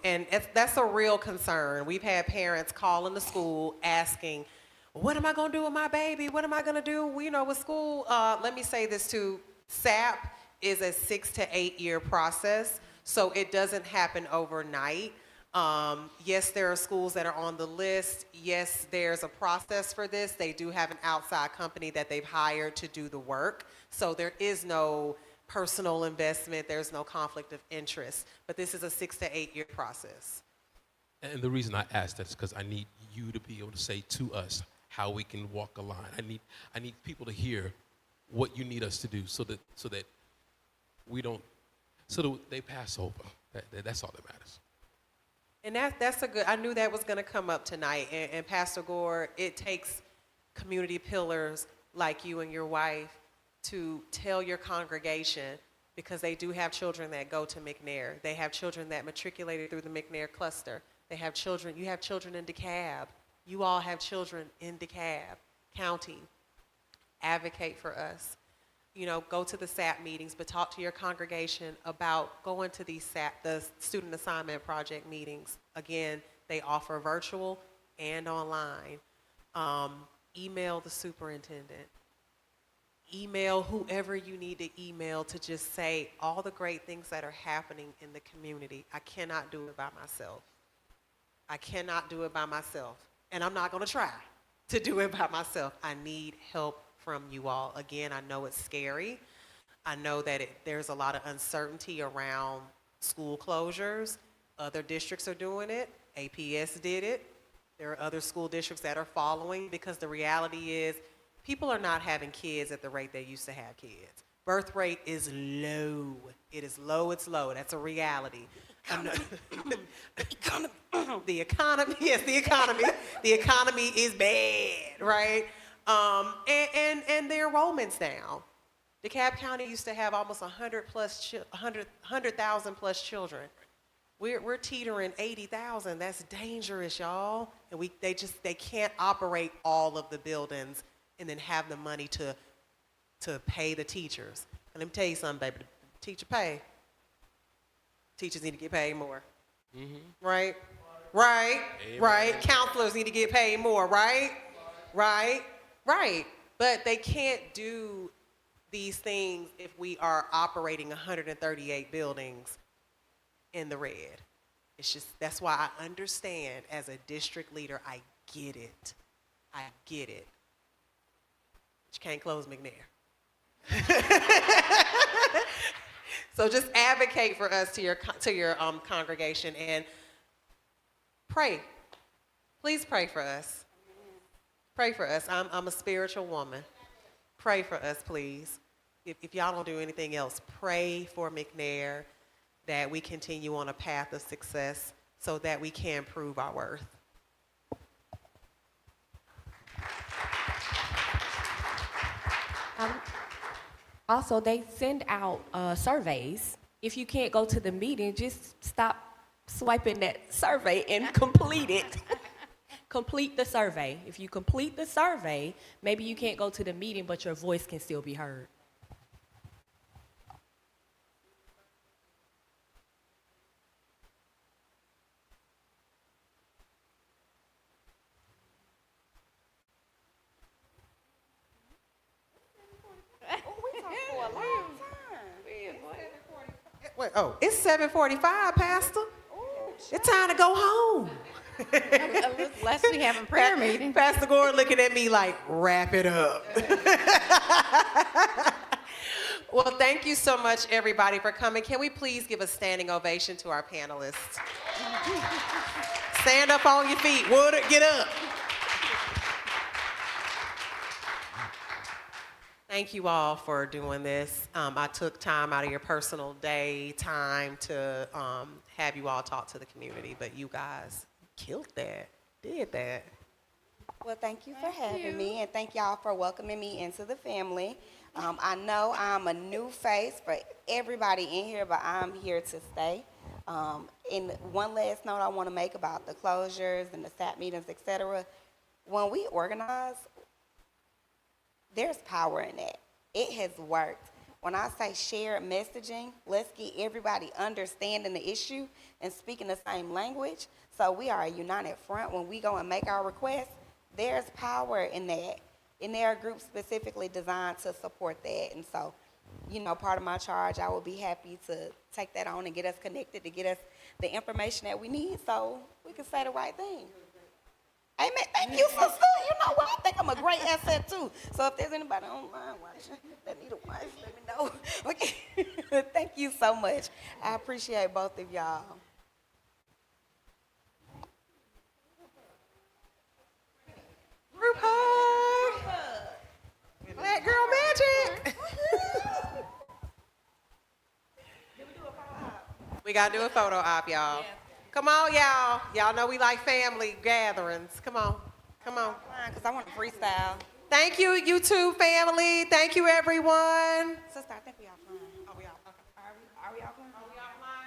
And that's a real concern. We've had parents calling the school asking, what am I going to do with my baby? What am I going to do, with school? Let me say this too. SAP is a 6 to 8 year process, so it doesn't happen overnight. Yes, there are schools that are on the list. Yes, there's a process for this. They do have an outside company that they've hired to do the work. So there is no personal investment. There's no conflict of interest. But this is a 6 to 8 year process. And the reason I ask that is because I need you to be able to say to us how we can walk a line. I need people to hear what you need us to do so that they pass over. That's all that matters. And that's a good, I knew that was going to come up tonight. And Pastor Gore, it takes community pillars like you and your wife to tell your congregation, because they do have children that go to McNair. They have children that matriculated through the McNair cluster. They have children, you have children in DeKalb. You all have children in DeKalb County. Advocate for us. Go to the SAP meetings, but talk to your congregation about going to these the Student Assignment Project meetings. Again, they offer virtual and online. Email the superintendent. Email whoever you need to email to just say all the great things that are happening in the community. I cannot do it by myself. I cannot do it by myself. And I'm not going to try to do it by myself. I need help from you all. Again, I know it's scary. I know that there's a lot of uncertainty around school closures. Other districts are doing it. APS did it. There are other school districts that are following, because the reality is people are not having kids at the rate they used to have kids. Birth rate is low. It is low, it's low. That's a reality. The economy, yes, the economy. The economy is bad, right? And the enrollment's down. DeKalb County used to have almost 100,000 plus children. We're teetering 80,000. That's dangerous, y'all. And they can't operate all of the buildings and then have the money to pay the teachers. And let me tell you something, baby. The teacher pay. Teachers need to get paid more. Mm-hmm. Right? Right? Amen. Right? Counselors need to get paid more, right? Right? Right. But they can't do these things if we are operating 138 buildings in the red. It's just, that's why I understand as a district leader, I get it. I get it. But you can't close McNair. So just advocate for us to your congregation and pray. Please pray for us. Pray for us. I'm a spiritual woman. Pray for us, please. If y'all don't do anything else, pray for McNair that we continue on a path of success so that we can prove our worth. Also, they send out surveys. If you can't go to the meeting, just stop swiping that survey and complete it. Complete the survey. If you complete the survey, maybe you can't go to the meeting, but your voice can still be heard. Wait, it's 7:45, Pastor. It's time to go home. Unless we have a prayer meeting. Pastor Gore looking at me like, wrap it up. Well, thank you so much, everybody, for coming. Can we please give a standing ovation to our panelists? Stand up on your feet. Wood, get up. Thank you all for doing this. I took time out of your personal day time to have you all talk to the community, but you guys killed that, did that. Well, thank you for having me, and thank y'all for welcoming me into the family. I know I'm a new face for everybody in here, but I'm here to stay. And one last note I want to make about the closures and the SAP meetings, et cetera. When we organize, there's power in that. It has worked. When I say shared messaging, let's get everybody understanding the issue and speaking the same language, so we are a united front when we go and make our requests. There's power in that. And there are groups specifically designed to support that. And so, you know, part of my charge, I will be happy to take that on and get us connected, to get us the information that we need so we can say the right thing. Amen. Thank you, sister. You know what? I think I'm a great asset too. So if there's anybody online watching that need a wife, let me know. Okay. Thank you so much. I appreciate both of y'all. Group hug. Black girl magic. We gotta do a photo op, y'all. Come on, y'all. Y'all know we like family gatherings. Come on. Come on. Because I want to freestyle. Thank you, YouTube family. Thank you, everyone. Sister, I think we offline. Are we offline? Are we offline? Are we offline?